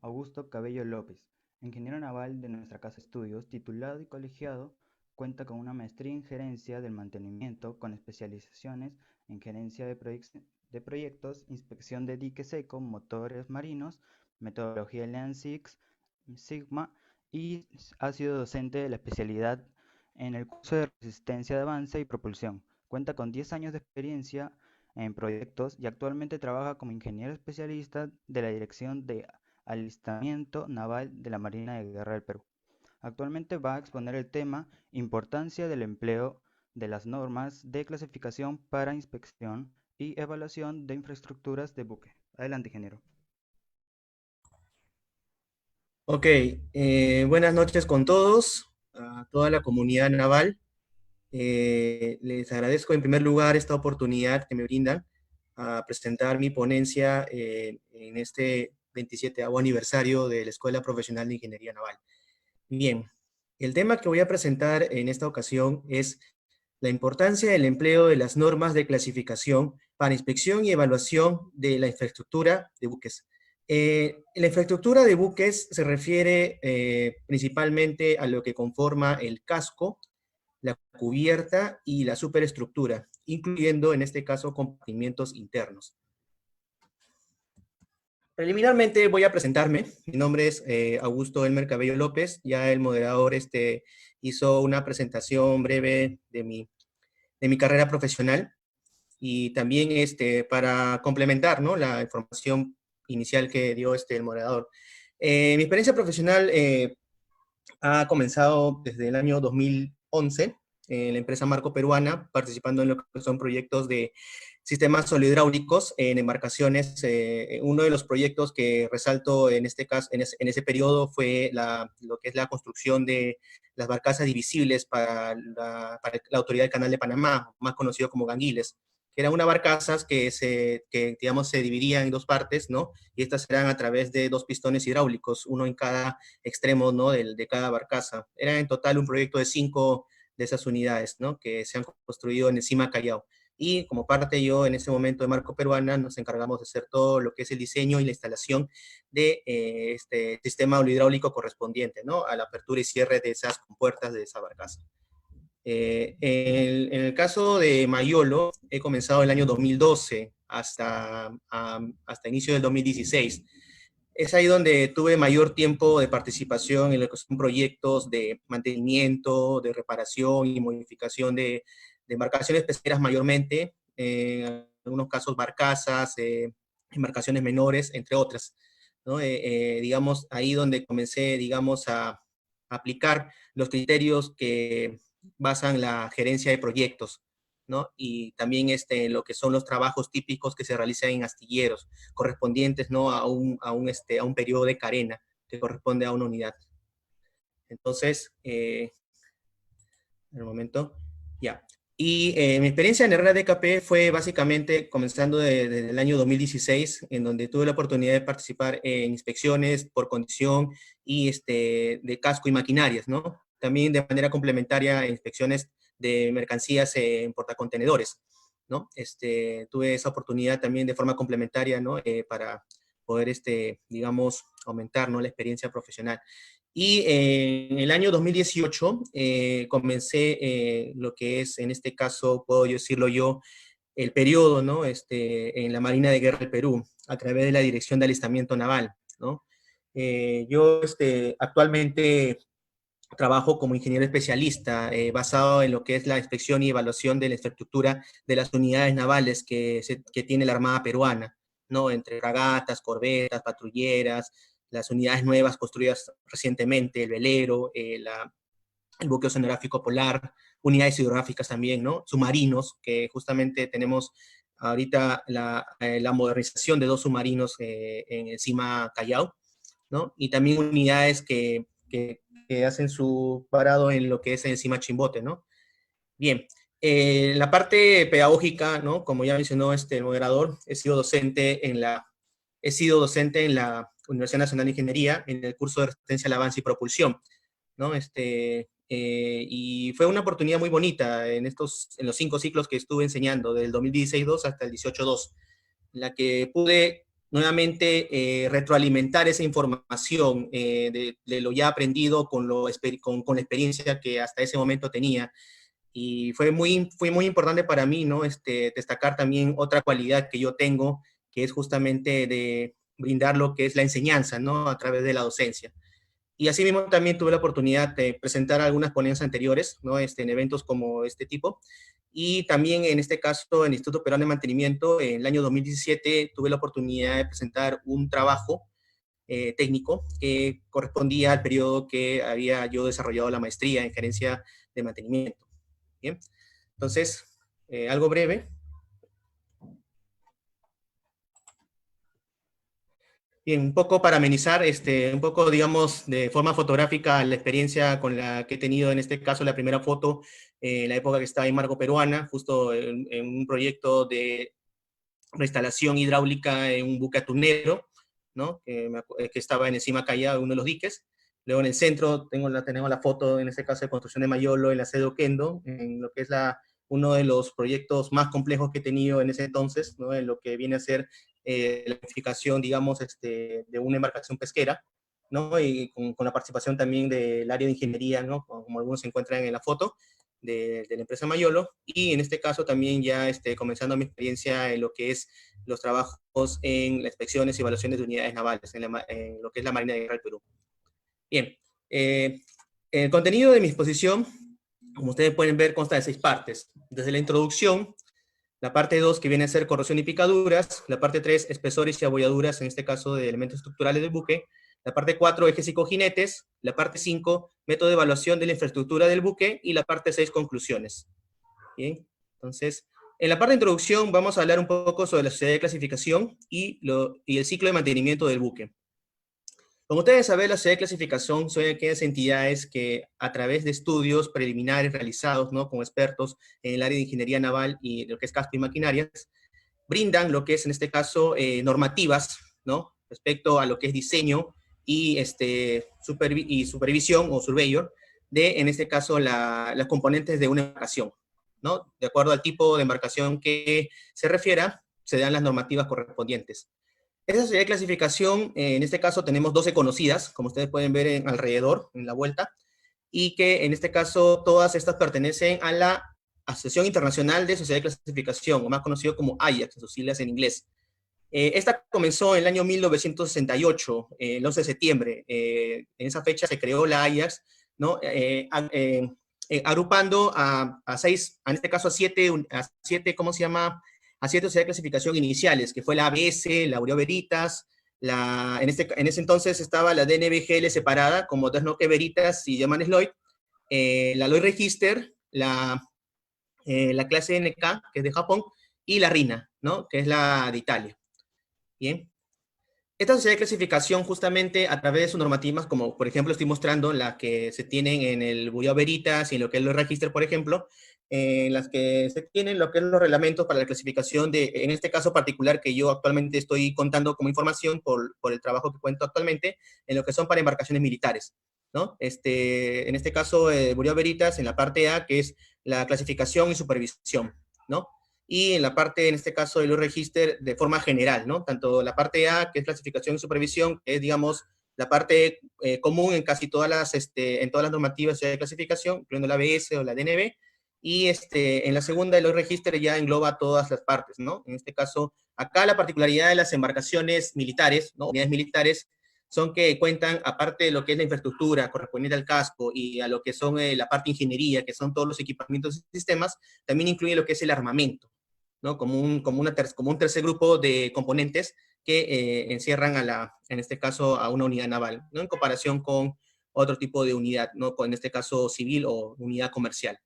Augusto Cabello López, ingeniero naval de nuestra casa de estudios, titulado y colegiado, cuenta con una maestría en gerencia del mantenimiento con especializaciones en gerencia de proyectos, inspección de dique seco, motores marinos, metodología Lean Six Sigma y ha sido docente de la especialidad en el curso de resistencia de avance y propulsión. Cuenta con 10 años de experiencia en proyectos y actualmente trabaja como ingeniero especialista de la Dirección de Alistamiento Naval de la Marina de Guerra del Perú. Actualmente va a exponer el tema Importancia del empleo de las normas de clasificación para inspección y evaluación de infraestructuras de buque. Adelante, ingeniero. Ok, buenas noches con todos, a toda la comunidad naval. Les agradezco en primer lugar esta oportunidad que me brindan a presentar mi ponencia en este 27º aniversario de la Escuela Profesional de Ingeniería Naval. Bien, el tema que voy a presentar en esta ocasión es la importancia del empleo de las normas de clasificación para inspección y evaluación de la infraestructura de buques. La infraestructura de buques se refiere principalmente a lo que conforma el casco, la cubierta y la superestructura, incluyendo en este caso compartimientos internos. Preliminarmente voy a presentarme. Mi nombre es Augusto Elmer Cabello López. Ya el moderador hizo una presentación breve de mi carrera profesional y también para complementar, ¿no?, la información inicial que dio el moderador. Mi experiencia profesional ha comenzado desde el año 2011 en la empresa Marco Peruana, participando en lo que son proyectos de sistemas solohidráulicos en embarcaciones. Uno de los proyectos que resalto en este caso, en ese periodo, fue lo que es la construcción de las barcazas divisibles para la Autoridad del Canal de Panamá, más conocido como ganguiles, que eran unas barcazas digamos, se dividían en dos partes, ¿no? Y estas eran a través de dos pistones hidráulicos, uno en cada extremo, ¿no?, de cada barcaza. Era en total un proyecto de 5 de esas unidades, ¿no?, que se han construido en el CIMA Callao. Y como parte yo en ese momento de Marco Peruana, nos encargamos de hacer todo lo que es el diseño y la instalación de este sistema hidráulico correspondiente, ¿no?, a la apertura y cierre de esas compuertas de esa barcaza. En el caso de Mayolo, he comenzado el año 2012 hasta inicio del 2016. Es ahí donde tuve mayor tiempo de participación en lo que son proyectos de mantenimiento, de reparación y modificación de embarcaciones pesqueras mayormente, en algunos casos barcazas, embarcaciones menores, entre otras, ¿no? Digamos, ahí donde comencé, digamos, a aplicar los criterios que basan la gerencia de proyectos, ¿no? Y también lo que son los trabajos típicos que se realizan en astilleros, correspondientes, ¿no?, a un periodo de carena que corresponde a una unidad. Entonces, en el momento, ya. Y mi experiencia en Herrera DKP fue básicamente comenzando desde el año 2016, en donde tuve la oportunidad de participar en inspecciones por condición y de casco y maquinarias, ¿no? También de manera complementaria en inspecciones de mercancías en portacontenedores, ¿no? Tuve esa oportunidad también de forma complementaria, ¿no?, para poder, digamos, aumentar, ¿no?, la experiencia profesional. Y en el año 2018 comencé lo que es, en este caso, puedo decirlo yo, el periodo, ¿no?, en la Marina de Guerra del Perú, a través de la Dirección de Alistamiento Naval, ¿no? Yo actualmente trabajo como ingeniero especialista basado en lo que es la inspección y evaluación de la infraestructura de las unidades navales que tiene la Armada Peruana, ¿no?, entre fragatas, corbetas, patrulleras, las unidades nuevas construidas recientemente, el velero, el buque oceanográfico polar, unidades hidrográficas también, ¿no?, submarinos, que justamente tenemos ahorita la modernización de 2 submarinos en el CIMA Callao, ¿no? Y también unidades que hacen su parado en lo que es el CIMA Chimbote, ¿no? Bien, la parte pedagógica, ¿no?, como ya mencionó el moderador, he sido docente en la Universidad Nacional de Ingeniería, en el curso de Resistencia al Avance y Propulsión, ¿no? Y fue una oportunidad muy bonita en los 5 ciclos que estuve enseñando, del 2016-2 hasta el 18-2, en la que pude nuevamente retroalimentar esa información de lo ya aprendido con la experiencia que hasta ese momento tenía. Y fue muy importante para mí, ¿no? Destacar también otra cualidad que yo tengo, que es justamente de brindar lo que es la enseñanza, ¿no? A través de la docencia. Y asimismo también tuve la oportunidad de presentar algunas ponencias anteriores, ¿no? En eventos como este tipo. Y también en este caso, en el Instituto Peruano de Mantenimiento, en el año 2017 tuve la oportunidad de presentar un trabajo técnico que correspondía al periodo que había yo desarrollado la maestría en gerencia de mantenimiento. Bien, entonces, algo breve. Bien, un poco para amenizar, un poco, digamos, de forma fotográfica la experiencia con la que he tenido, en este caso, la primera foto, en la época que estaba en Marco Peruana, justo en un proyecto de reinstalación hidráulica en un buque atunero, ¿no? Que estaba en encima Callao, uno de los diques. Luego en el centro tenemos la foto, en este caso, de construcción de Mayolo en la sede de Oquendo, en lo que es uno de los proyectos más complejos que he tenido en ese entonces, ¿no? En lo que viene a ser la planificación, digamos, de una embarcación pesquera, ¿no? Y con la participación también del área de ingeniería, ¿no? Como algunos se encuentran en la foto, de la empresa Mayolo, y en este caso también ya comenzando mi experiencia en lo que es los trabajos en las inspecciones y evaluaciones de unidades navales, en lo que es la Marina de Guerra del Perú. Bien, el contenido de mi exposición, como ustedes pueden ver, consta de 6 partes. Desde la introducción, la parte 2, que viene a ser corrosión y picaduras, la parte 3, espesores y abolladuras, en este caso de elementos estructurales del buque, la parte 4, ejes y cojinetes, la parte 5, método de evaluación de la infraestructura del buque, y la parte 6, conclusiones. Bien, entonces, en la parte de introducción vamos a hablar un poco sobre la sociedad de clasificación y el ciclo de mantenimiento del buque. Como ustedes saben, la sociedad de clasificación son aquellas entidades que a través de estudios preliminares realizados, ¿no? Con expertos en el área de ingeniería naval y lo que es casco y maquinarias, brindan lo que es en este caso normativas, ¿no? Respecto a lo que es diseño y, supervisión o surveyor de, en este caso, las componentes de una embarcación, ¿no? De acuerdo al tipo de embarcación que se refiera, se dan las normativas correspondientes. Esa sociedad de clasificación, en este caso tenemos 12 conocidas, como ustedes pueden ver alrededor, en la vuelta, y que en este caso todas estas pertenecen a la Asociación Internacional de Sociedad de Clasificación, o más conocido como AIAX, sus siglas en inglés. Esta comenzó en el año 1968, el 11 de septiembre. En esa fecha se creó la AIAX, ¿no? Agrupando a 6, en este caso a siete, ¿cómo se llama? A 7 sociedades de clasificación iniciales, que fue la ABS, la Bureau Veritas, en ese entonces estaba la DNVGL separada, como Desnoque Veritas y Germanes Lloyd, la Lloyd Register, la clase NK, que es de Japón, y la RINA, ¿no? Que es la de Italia. Bien. Esta sociedad de clasificación, justamente a través de sus normativas, como por ejemplo estoy mostrando las que se tienen en el Bureau Veritas y en lo que es el Register, por ejemplo, en las que se tienen lo que es los reglamentos para la clasificación en este caso particular que yo actualmente estoy contando como información por el trabajo que cuento actualmente, en lo que son para embarcaciones militares, ¿no? En este caso, Bureau Veritas en la parte A, que es la clasificación y supervisión, ¿no? Y en la parte, en este caso, de los registros de forma general, ¿no? Tanto la parte A, que es clasificación y supervisión, que es, digamos, la parte común en casi todas en todas las normativas de clasificación, incluyendo la ABS o la DNB, y en la segunda de los registros ya engloba todas las partes, ¿no? En este caso, acá la particularidad de las embarcaciones militares, ¿no? Unidades militares, son que cuentan, aparte de lo que es la infraestructura correspondiente al casco y a lo que son la parte de ingeniería, que son todos los equipamientos y sistemas, también incluye lo que es el armamento, ¿no? Como un tercer grupo de componentes que encierran en este caso, a una unidad naval, ¿no? En comparación con otro tipo de unidad, ¿no? En este caso civil o unidad comercial.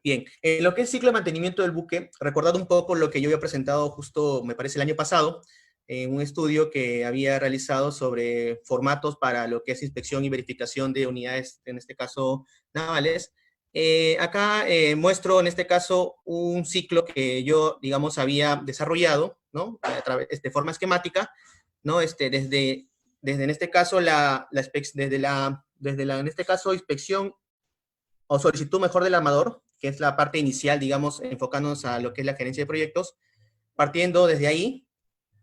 Bien, en lo que es ciclo de mantenimiento del buque, recordando un poco lo que yo había presentado justo, me parece, el año pasado, en un estudio que había realizado sobre formatos para lo que es inspección y verificación de unidades, en este caso navales. Acá muestro, en este caso, un ciclo que yo, digamos, había desarrollado, ¿no? De forma esquemática, ¿no? Desde en este caso, en este caso, inspección o solicitud mejor del armador, que es la parte inicial, digamos, enfocándonos a lo que es la gerencia de proyectos, partiendo desde ahí,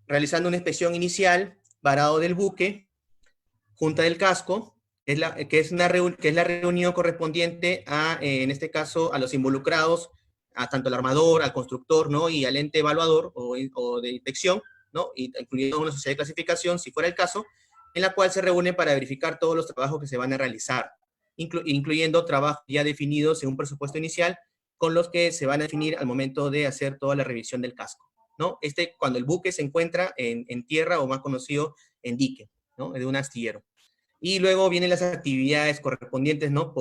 realizando una inspección inicial, varado del buque, junta del casco, que es la reunión correspondiente a, en este caso, a los involucrados, a tanto al armador, al constructor, ¿no? Y al ente evaluador o de inspección, ¿no? Incluyendo una sociedad de clasificación, si fuera el caso, en la cual se reúne para verificar todos los trabajos que se van a realizar, incluyendo trabajos ya definidos en un presupuesto inicial, con los que se van a definir al momento de hacer toda la revisión del casco, ¿no? Cuando el buque se encuentra en tierra, o más conocido en dique, ¿no? De un astillero. Y luego vienen las actividades correspondientes, ¿no?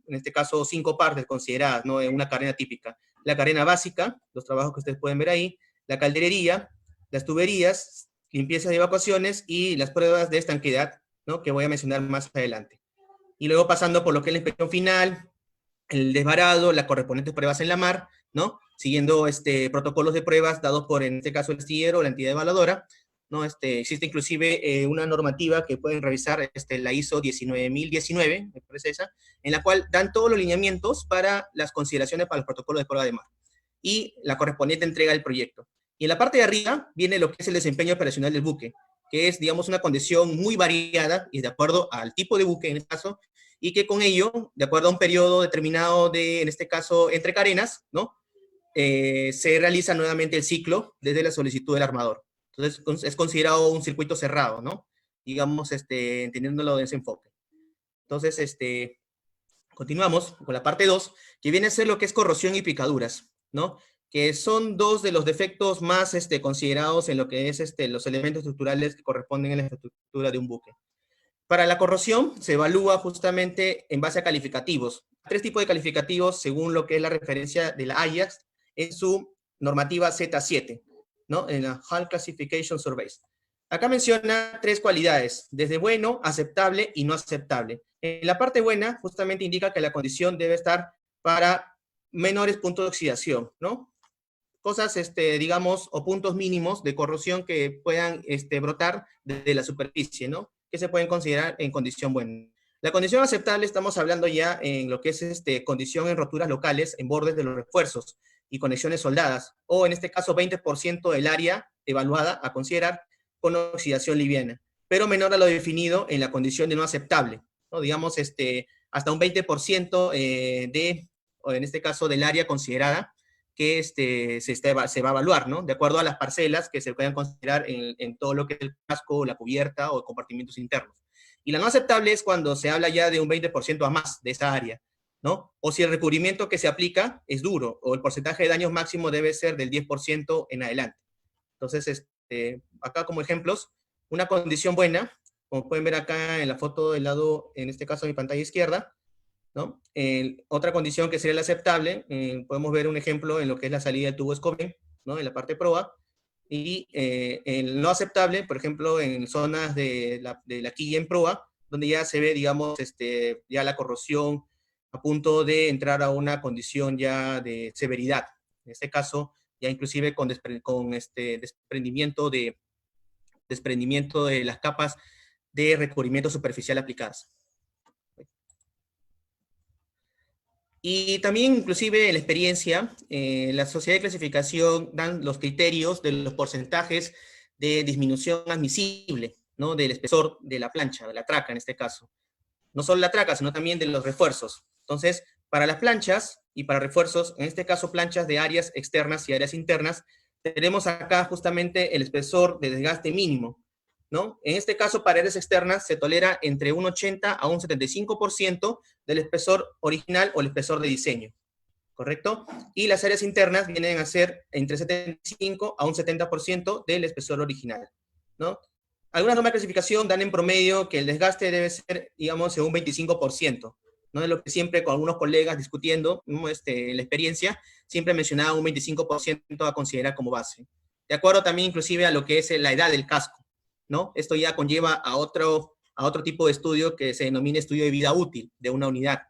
En este caso, 5 partes consideradas, ¿no? En una carrera típica. La carrera básica, los trabajos que ustedes pueden ver ahí, la calderería, las tuberías, limpieza de evacuaciones y las pruebas de estanqueidad, ¿no? Que voy a mencionar más adelante. Y luego pasando por lo que es la inspección final, el desvarado, las correspondientes pruebas en la mar, ¿no? Siguiendo protocolos de pruebas dados por, en este caso, el astillero o la entidad evaluadora, ¿no? Existe inclusive una normativa que pueden revisar, la ISO 19019, me parece esa, en la cual dan todos los lineamientos para las consideraciones para los protocolos de prueba de mar y la correspondiente entrega del proyecto. Y en la parte de arriba viene lo que es el desempeño operacional del buque, que es, digamos, una condición muy variada y de acuerdo al tipo de buque, en este caso, y que con ello, de acuerdo a un periodo determinado de, en este caso, entre carenas, ¿no? Se realiza nuevamente el ciclo desde la solicitud del armador. Entonces, es considerado un circuito cerrado, ¿no? Digamos, entendiéndolo de ese enfoque. Entonces, continuamos con la parte 2, que viene a ser lo que es corrosión y picaduras, ¿no? Que son dos de los defectos más considerados en lo que es los elementos estructurales que corresponden a la estructura de un buque. Para la corrosión se evalúa justamente en base a calificativos. 3 tipos de calificativos según lo que es la referencia de la Ajax en su normativa Z7, ¿no? En la Hull Classification Surveys. Acá menciona 3 cualidades, desde bueno, aceptable y no aceptable. En la parte buena justamente indica que la condición debe estar para menores puntos de oxidación, ¿no? Cosas, digamos, o puntos mínimos de corrosión que puedan brotar de la superficie, ¿no? Que se pueden considerar en condición buena. La condición aceptable estamos hablando ya en lo que es condición en roturas locales, en bordes de los refuerzos y conexiones soldadas, o en este caso 20% del área evaluada a considerar con oxidación liviana, pero menor a lo definido en la condición de no aceptable, ¿no? Digamos, hasta un 20% o en este caso del área considerada, que se va a evaluar, ¿no? De acuerdo a las parcelas que se puedan considerar en todo lo que es el casco, la cubierta o compartimentos internos. Y la no aceptable es cuando se habla ya de un 20% a más de esa área, ¿no? O si el recubrimiento que se aplica es duro, o el porcentaje de daños máximo debe ser del 10% en adelante. Entonces, acá como ejemplos, una condición buena, como pueden ver acá en la foto del lado, en este caso de mi pantalla izquierda, ¿no? Otra condición que sería la aceptable, podemos ver un ejemplo en lo que es la salida del tubo Escoben, ¿no? En la parte proa, y el no aceptable, por ejemplo, en zonas de la quilla en proa, donde ya se ve, digamos, ya la corrosión a punto de entrar a una condición ya de severidad. En este caso, ya inclusive con desprendimiento de las capas de recubrimiento superficial aplicadas. Y también, inclusive, en la experiencia, la sociedad de clasificación dan los criterios de los porcentajes de disminución admisible, ¿no? Del espesor de la plancha, de la traca en este caso. No solo la traca, sino también de los refuerzos. Entonces, para las planchas y para refuerzos, en este caso planchas de áreas externas y áreas internas, tenemos acá justamente el espesor de desgaste mínimo, ¿no? En este caso, para áreas externas se tolera entre un 80 a un 75% del espesor original o el espesor de diseño, ¿correcto? Y las áreas internas vienen a ser entre 75 a un 70% del espesor original, ¿no? Algunas normas de clasificación dan en promedio que el desgaste debe ser, digamos, de un 25%, ¿no? Es lo que siempre con algunos colegas discutiendo, ¿no? La experiencia, siempre mencionaba un 25% a considerar como base. De acuerdo también inclusive a lo que es la edad del casco, ¿no? Esto ya conlleva a otro tipo de estudio que se denomina estudio de vida útil de una unidad,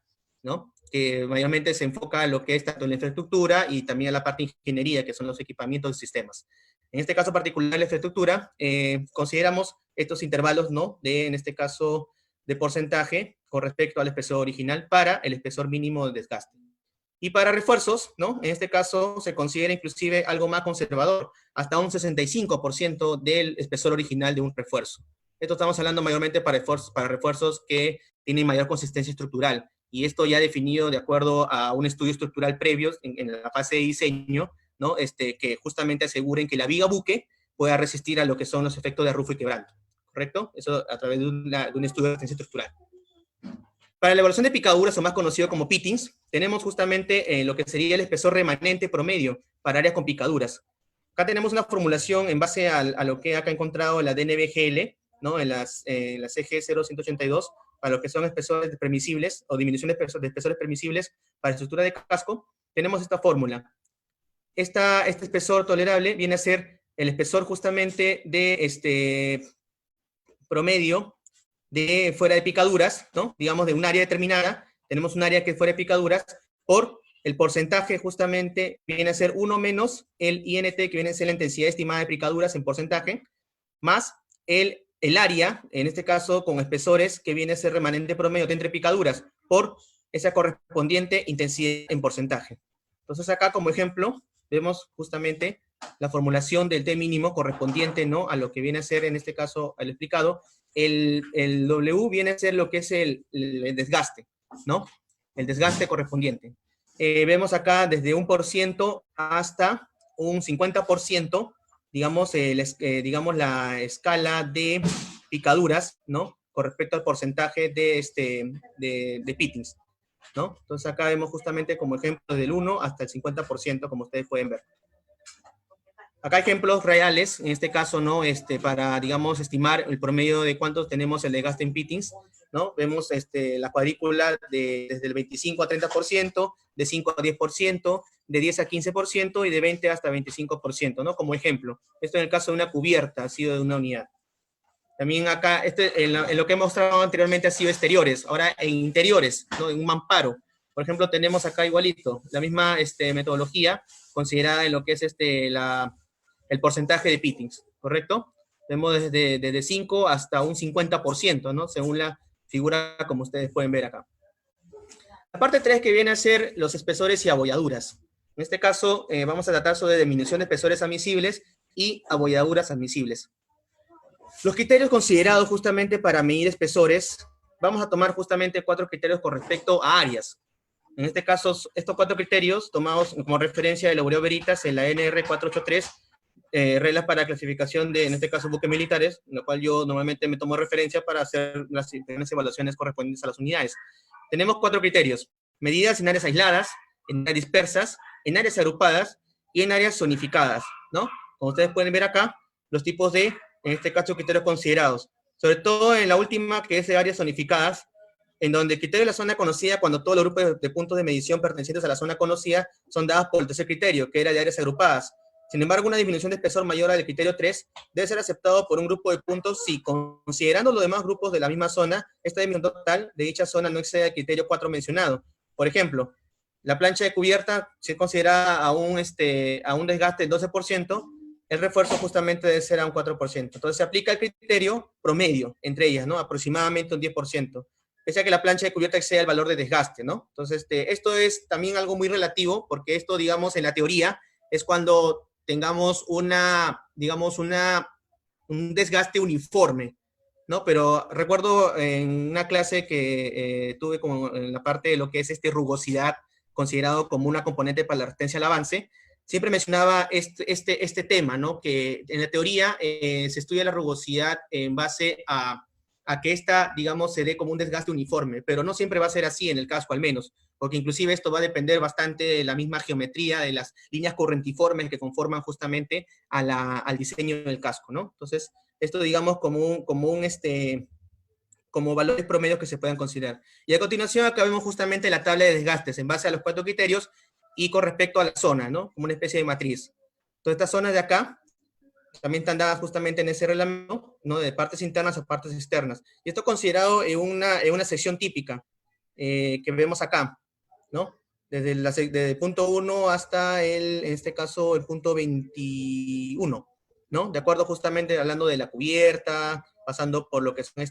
¿no? Que mayormente se enfoca en lo que es tanto en la infraestructura y también a la parte de ingeniería, que son los equipamientos y sistemas. En este caso particular, la infraestructura, consideramos estos intervalos, ¿no? En este caso, de porcentaje con respecto al espesor original para el espesor mínimo de desgaste. Y para refuerzos, ¿no? En este caso se considera inclusive algo más conservador, hasta un 65% del espesor original de un refuerzo. Esto estamos hablando mayormente para refuerzos que tienen mayor consistencia estructural. Y esto ya definido de acuerdo a un estudio estructural previo en la fase de diseño, ¿no? Que justamente aseguren que la viga buque pueda resistir a lo que son los efectos de arrufo y quebranto. ¿Correcto? Eso a través de un estudio de resistencia estructural. Para la evaluación de picaduras, o más conocido como pittings, tenemos justamente lo que sería el espesor remanente promedio para áreas con picaduras. Acá tenemos una formulación en base a lo que acá he encontrado en la DNBGL, ¿no? en la CG 0182, para lo que son espesores permisibles o disminuciones de espesores permisibles para estructura de casco. Tenemos esta fórmula. Este espesor tolerable viene a ser el espesor justamente de promedio de fuera de picaduras, ¿no? Digamos de un área determinada, tenemos un área que fuera de picaduras, por el porcentaje justamente viene a ser 1 menos el INT, que viene a ser la intensidad estimada de picaduras en porcentaje, más el área, en este caso con espesores, que viene a ser remanente promedio de entre picaduras, por esa correspondiente intensidad en porcentaje. Entonces acá como ejemplo, vemos justamente la formulación del T mínimo correspondiente, ¿no? A lo que viene a ser, en este caso, el explicado. El W viene a ser lo que es el desgaste, ¿no? El desgaste correspondiente. Vemos acá desde 1% hasta un 50%, digamos, digamos la escala de picaduras, ¿no? Con respecto al porcentaje de pittings, ¿no? Entonces acá vemos justamente como ejemplo del 1 hasta el 50%, como ustedes pueden ver. Acá ejemplos reales, en este caso, ¿no? Para, digamos, estimar el promedio de cuántos tenemos el desgaste en pittings, ¿no? Vemos la cuadrícula desde el 25 a 30%, de 5 a 10%, de 10 a 15% y de 20 hasta 25%, ¿no? Como ejemplo. Esto en el caso de una cubierta, ha sido de una unidad. También acá, en lo que he mostrado anteriormente ha sido exteriores, ahora en interiores, ¿no? En un mamparo. Por ejemplo, tenemos acá igualito, la misma metodología considerada en lo que es el porcentaje de pittings, ¿correcto? Vemos desde 5 hasta un 50%, ¿no? Según la figura como ustedes pueden ver acá. La parte 3 que viene a ser los espesores y abolladuras. En este caso, vamos a tratar sobre disminución de espesores admisibles y abolladuras admisibles. Los criterios considerados justamente para medir espesores, vamos a tomar justamente 4 criterios con respecto a áreas. En este caso, estos 4 criterios tomados como referencia de Laureano Veritas en la NR 483, reglas para clasificación de, en este caso, buques militares, en lo cual yo normalmente me tomo referencia para hacer las evaluaciones correspondientes a las unidades. Tenemos 4 criterios: medidas en áreas aisladas, en áreas dispersas, en áreas agrupadas y en áreas zonificadas, ¿no? Como ustedes pueden ver acá, los tipos de, en este caso, criterios considerados. Sobre todo en la última, que es de áreas zonificadas, en donde el criterio de la zona conocida, cuando todos los grupos de puntos de medición pertenecientes a la zona conocida son dados por el tercer criterio, que era de áreas agrupadas. Sin embargo, una disminución de espesor mayor al criterio 3 debe ser aceptado por un grupo de puntos si, considerando los demás grupos de la misma zona, esta disminución total de dicha zona no excede el criterio 4 mencionado. Por ejemplo, la plancha de cubierta, si es considerada a un desgaste del 12%, el refuerzo justamente debe ser a un 4%. Entonces se aplica el criterio promedio entre ellas, ¿no? Aproximadamente un 10%. Pese a que la plancha de cubierta exceda el valor de desgaste, ¿no? Entonces, esto es también algo muy relativo, porque esto, digamos, en la teoría, es cuando tengamos un desgaste uniforme, ¿no? Pero recuerdo en una clase que tuve como en la parte de lo que es rugosidad, considerado como una componente para la resistencia al avance, siempre mencionaba este tema, ¿no? Que en la teoría se estudia la rugosidad en base a que esta, digamos, se dé como un desgaste uniforme, pero no siempre va a ser así en el casco al menos, porque inclusive esto va a depender bastante de la misma geometría, de las líneas correntiformes que conforman justamente al diseño del casco, ¿no? Entonces, esto digamos como valores promedios que se puedan considerar. Y a continuación acá vemos justamente la tabla de desgastes en base a los 4 criterios y con respecto a la zona, ¿no? Como una especie de matriz. Todas estas zonas de acá también están dadas justamente en ese reglamento, ¿no? De partes internas a partes externas. Y esto considerado en una sección típica que vemos acá, ¿no? Desde el punto 1 hasta en este caso, el punto 21, ¿no? De acuerdo justamente hablando de la cubierta, pasando por lo que son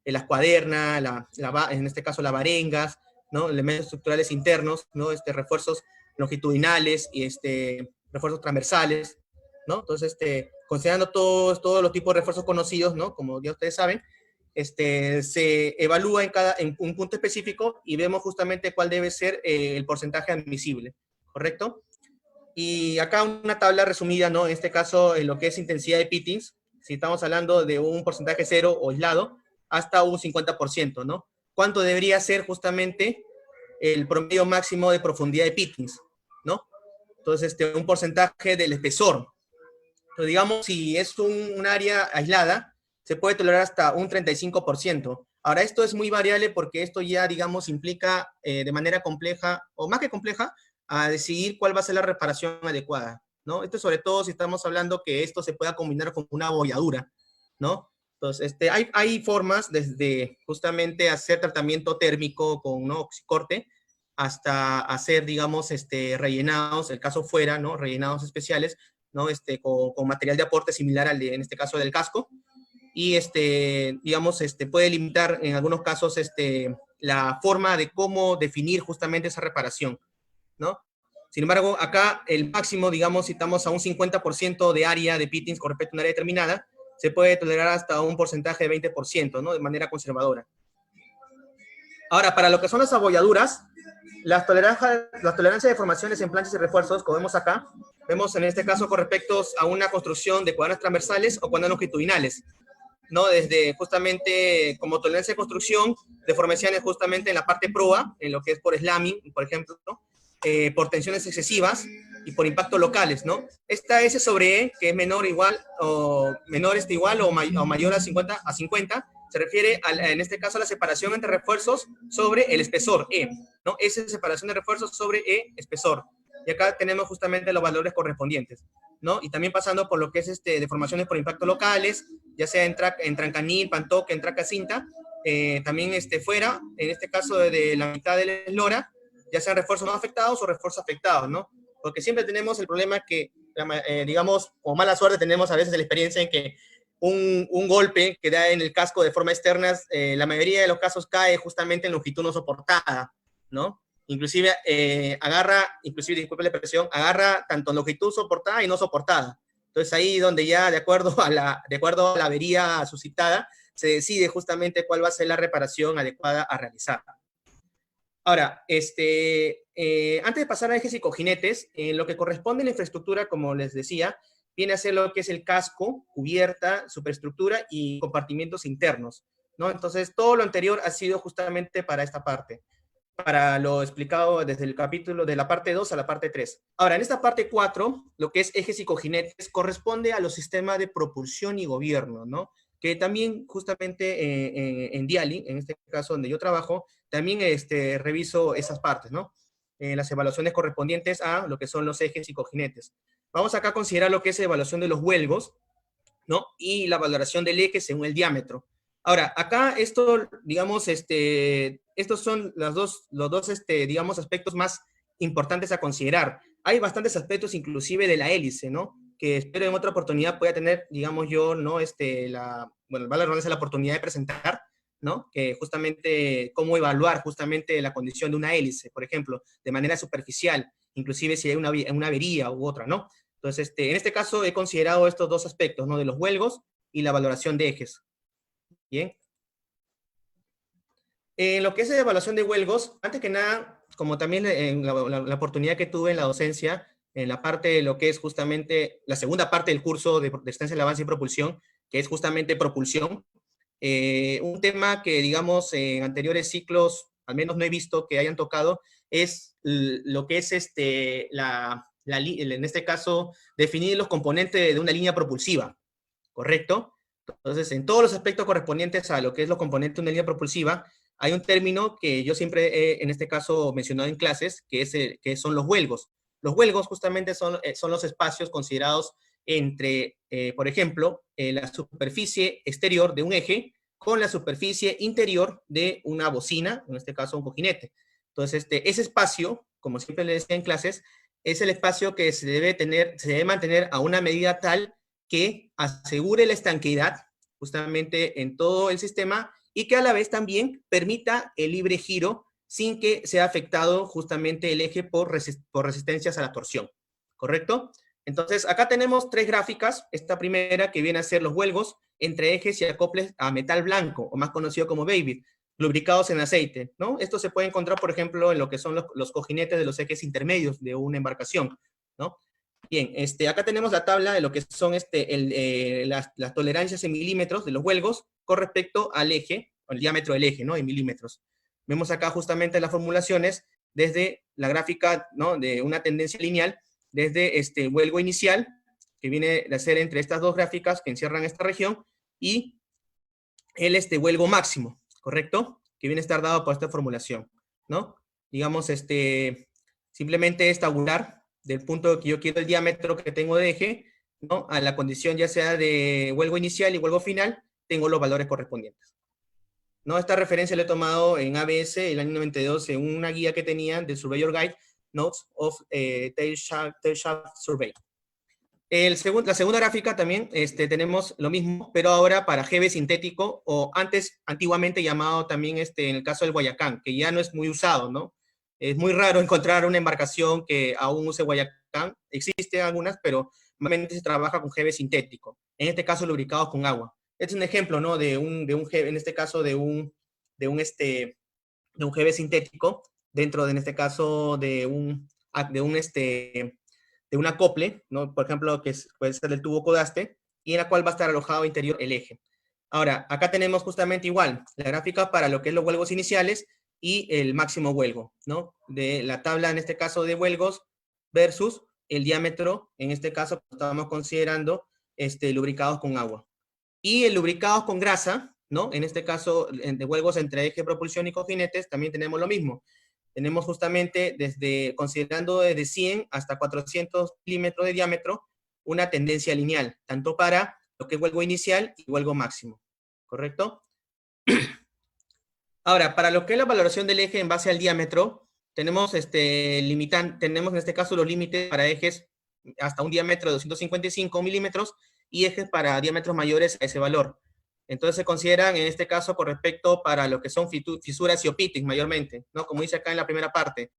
las cuadernas, en este caso las varengas, ¿no? Elementos estructurales internos, ¿no? Refuerzos longitudinales y refuerzos transversales, ¿no? Entonces, considerando todos los tipos de refuerzos conocidos, ¿no? Como ya ustedes saben, se evalúa en un punto específico y vemos justamente cuál debe ser el porcentaje admisible, ¿correcto? Y acá una tabla resumida, ¿no? En este caso, en lo que es intensidad de pittings, si estamos hablando de un porcentaje cero o aislado, hasta un 50%, ¿no? ¿Cuánto debería ser justamente el promedio máximo de profundidad de pittings, ¿no? Entonces, un porcentaje del espesor. Entonces, digamos, si es un área aislada, se puede tolerar hasta un 35%. Ahora, esto es muy variable porque esto ya, digamos, implica de manera compleja, o más que compleja, a decidir cuál va a ser la reparación adecuada, ¿no? Esto sobre todo si estamos hablando que esto se pueda combinar con una abolladura, ¿no? Entonces, hay formas desde justamente hacer tratamiento térmico con ¿no? oxicorte hasta hacer, digamos, rellenados, el caso fuera, ¿no? Rellenados especiales, ¿no? Con material de aporte similar al de, en este caso, del casco. Y, digamos, puede limitar en algunos casos la forma de cómo definir justamente esa reparación, ¿no? Sin embargo, acá el máximo, digamos, si estamos a un 50% de área de pittings con respecto a un área determinada, se puede tolerar hasta un porcentaje de 20%, ¿no? De manera conservadora. Ahora, para lo que son las abolladuras, las tolerancias de formaciones en planchas y refuerzos, como vemos acá, vemos en este caso con respecto a una construcción de cuadernos transversales o cuadernos longitudinales, ¿no? Desde justamente como tolerancia de construcción, deformaciones justamente en la parte proa, en lo que es por slamming, por ejemplo, ¿no? Por tensiones excesivas y por impactos locales, ¿no? Esta S sobre E, que es menor igual o menor igual o mayor a 50, se refiere en este caso a la separación entre refuerzos sobre el espesor E, ¿no? Esa es separación de refuerzos sobre E, espesor. Y acá tenemos justamente los valores correspondientes, ¿no? Y también pasando por lo que es deformaciones por impactos locales, ya sea en trancanil, pantoque, en traca cinta, también fuera, en este caso de la mitad del eslora, ya sean refuerzos no afectados o refuerzos afectados, ¿no? Porque siempre tenemos el problema que, digamos, o mala suerte tenemos a veces la experiencia en que un golpe que da en el casco de forma externa, la mayoría de los casos cae justamente en longitud no soportada, ¿no? Inclusive disculpe la expresión, agarra tanto longitud soportada y no soportada. Entonces ahí donde ya de acuerdo a la avería suscitada, se decide justamente cuál va a ser la reparación adecuada a realizar. Ahora, antes de pasar a ejes y cojinetes, lo que corresponde a la infraestructura, como les decía, viene a ser lo que es el casco, cubierta, superestructura y compartimientos internos, ¿no? Entonces, todo lo anterior ha sido justamente para esta parte, para lo explicado desde el capítulo de la parte 2 a la parte 3. Ahora, en esta parte 4, lo que es ejes y cojinetes, corresponde a los sistemas de propulsión y gobierno, ¿no? Que también justamente en Diali, en este caso donde yo trabajo, también reviso esas partes, ¿no? Las evaluaciones correspondientes a lo que son los ejes y cojinetes. Vamos acá a considerar lo que es evaluación de los huelgos, ¿no? Y la valoración del eje según el diámetro. Ahora, acá esto, digamos, estos son los dos, digamos, aspectos más importantes a considerar. Hay bastantes aspectos inclusive de la hélice, ¿no? Que espero en otra oportunidad pueda tener, digamos yo, ¿no? Bueno, vale la oportunidad de presentar, ¿no? Que justamente cómo evaluar justamente la condición de una hélice, por ejemplo, de manera superficial, inclusive si hay una avería u otra, ¿no? Entonces, en este caso he considerado estos dos aspectos, ¿no? De los huelgos y la valoración de ejes. Bien. En lo que es la evaluación de huelgos, antes que nada, como también en la oportunidad que tuve en la docencia, en la parte de lo que es justamente la segunda parte del curso de extensión del avance y propulsión, que es justamente propulsión, un tema que, digamos, en anteriores ciclos, al menos no he visto que hayan tocado, es lo que es en este caso, definir los componentes de una línea propulsiva, ¿correcto? Entonces, en todos los aspectos correspondientes a lo que es los componentes de una línea propulsiva, hay un término que yo siempre he, en este caso, mencionado en clases, que son los huelgos. Los huelgos justamente son los espacios considerados entre, por ejemplo, la superficie exterior de un eje con la superficie interior de una bocina, en este caso un cojinete. Entonces, ese espacio, como siempre le decía en clases, es el espacio que se debe mantener a una medida tal que asegure la estanqueidad justamente en todo el sistema y que a la vez también permita el libre giro sin que sea afectado justamente el eje por resistencias a la torsión, ¿correcto? Entonces, acá tenemos 3 gráficas. Esta primera que viene a ser los huelgos entre ejes y acoples a metal blanco, o más conocido como baby, lubricados en aceite, ¿no? Esto se puede encontrar, por ejemplo, en lo que son los cojinetes de los ejes intermedios de una embarcación, ¿no? Bien, acá tenemos la tabla de lo que son las tolerancias en milímetros de los huelgos con respecto al eje, o el diámetro del eje, ¿no? En milímetros. Vemos acá justamente las formulaciones desde la gráfica, ¿no? De una tendencia lineal, desde este huelgo inicial, que viene de ser entre estas 2 gráficas que encierran esta región, y el huelgo máximo, ¿correcto? Que viene a estar dado por esta formulación, ¿no? Digamos, simplemente es tabular del punto que yo quiero el diámetro que tengo de eje, ¿no? A la condición ya sea de huelgo inicial y huelgo final, tengo los valores correspondientes. ¿No? Esta referencia la he tomado en ABS el año 92 en una guía que tenían de Surveyor Guide, Notes of Tail Shaft Survey. La segunda gráfica también tenemos lo mismo, pero ahora para GB sintético, o antiguamente llamado también en el caso del Guayacán, que ya no es muy usado, ¿no? Es muy raro encontrar una embarcación que aún use Guayacán. Existen algunas, pero normalmente se trabaja con GB sintético. En este caso, lubricados con agua. Este es un ejemplo, ¿no? De un GB, en este caso, de un GB sintético, dentro de, en este caso, de un acople, ¿no? Por ejemplo, puede ser del tubo codaste, y en la cual va a estar alojado interior el eje. Ahora, acá tenemos justamente igual la gráfica para lo que es los huelgos iniciales y el máximo huelgo, ¿no? De la tabla, en este caso, de huelgos versus el diámetro, en este caso, estamos considerando lubricados con agua. Y el lubricados con grasa, ¿no? En este caso, de huelgos entre eje, propulsión y cojinetes, también tenemos lo mismo. Tenemos justamente, considerando desde 100 hasta 400 milímetros de diámetro, una tendencia lineal, tanto para lo que es huelgo inicial y huelgo máximo, ¿correcto? Ahora, para lo que es la valoración del eje en base al diámetro, tenemos, tenemos en este caso los límites para ejes hasta un diámetro de 255 milímetros y ejes para diámetros mayores a ese valor. Entonces se consideran en este caso con respecto para lo que son fisuras y opiting mayormente, ¿no? Como dice acá en la primera parte.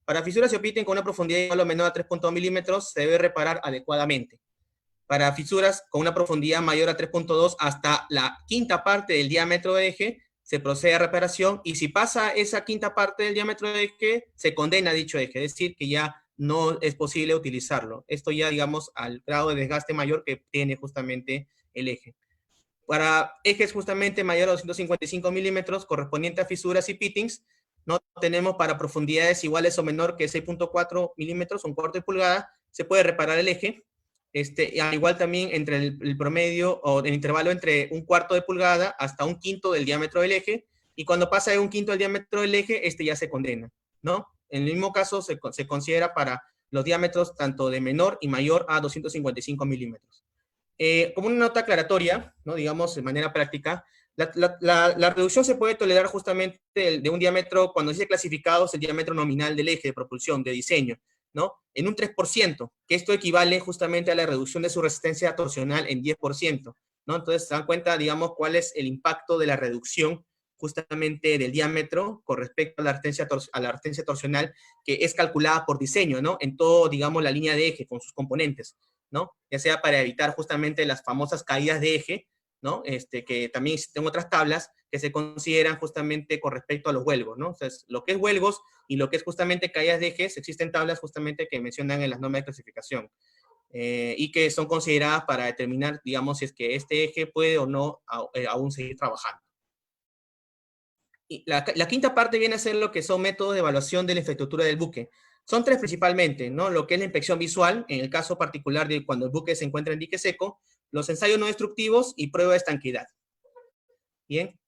Para fisuras y opiting con una profundidad igual o menor a 3.2 milímetros se debe reparar adecuadamente. Para fisuras con una profundidad mayor a 3.2 hasta la quinta parte del diámetro de eje, se procede a reparación, y si pasa esa quinta parte del diámetro de eje, se condena dicho eje, es decir, que ya no es posible utilizarlo. Esto ya, digamos, al grado de desgaste mayor que tiene justamente el eje. Para ejes justamente mayor a 255 milímetros, correspondiente a fisuras y pittings, no tenemos para profundidades iguales o menor que 6.4 milímetros, un cuarto de pulgada, se puede reparar el eje. Al igual también entre el promedio o el intervalo entre un cuarto de pulgada hasta un quinto del diámetro del eje, y cuando pasa de un quinto del diámetro del eje, ya se condena, ¿no? En el mismo caso se considera para los diámetros tanto de menor y mayor a 255 milímetros. Como una nota aclaratoria, ¿no? Digamos, de manera práctica, la reducción se puede tolerar justamente de un diámetro, cuando dice clasificados, el diámetro nominal del eje de propulsión, de diseño, ¿no? En un 3%, que esto equivale justamente a la reducción de su resistencia torsional en 10%, ¿no? Entonces se dan cuenta, digamos, cuál es el impacto de la reducción justamente del diámetro con respecto a la resistencia torsional, que es calculada por diseño, ¿no? En todo, digamos, la línea de eje con sus componentes, ¿no? Ya sea para evitar justamente las famosas caídas de eje, ¿no? Que también existen otras tablas que se consideran justamente con respecto a los huelgos, ¿no? Entonces, lo que es huelgos y lo que es justamente caídas de ejes, existen tablas justamente que mencionan en las normas de clasificación, y que son consideradas para determinar, digamos, si es que este eje puede o no aún seguir trabajando. Y la quinta parte viene a ser lo que son métodos de evaluación de la infraestructura del buque. Son 3 principalmente, ¿no? Lo que es la inspección visual, en el caso particular de cuando el buque se encuentra en dique seco, los ensayos no destructivos y prueba de estanqueidad. Bien.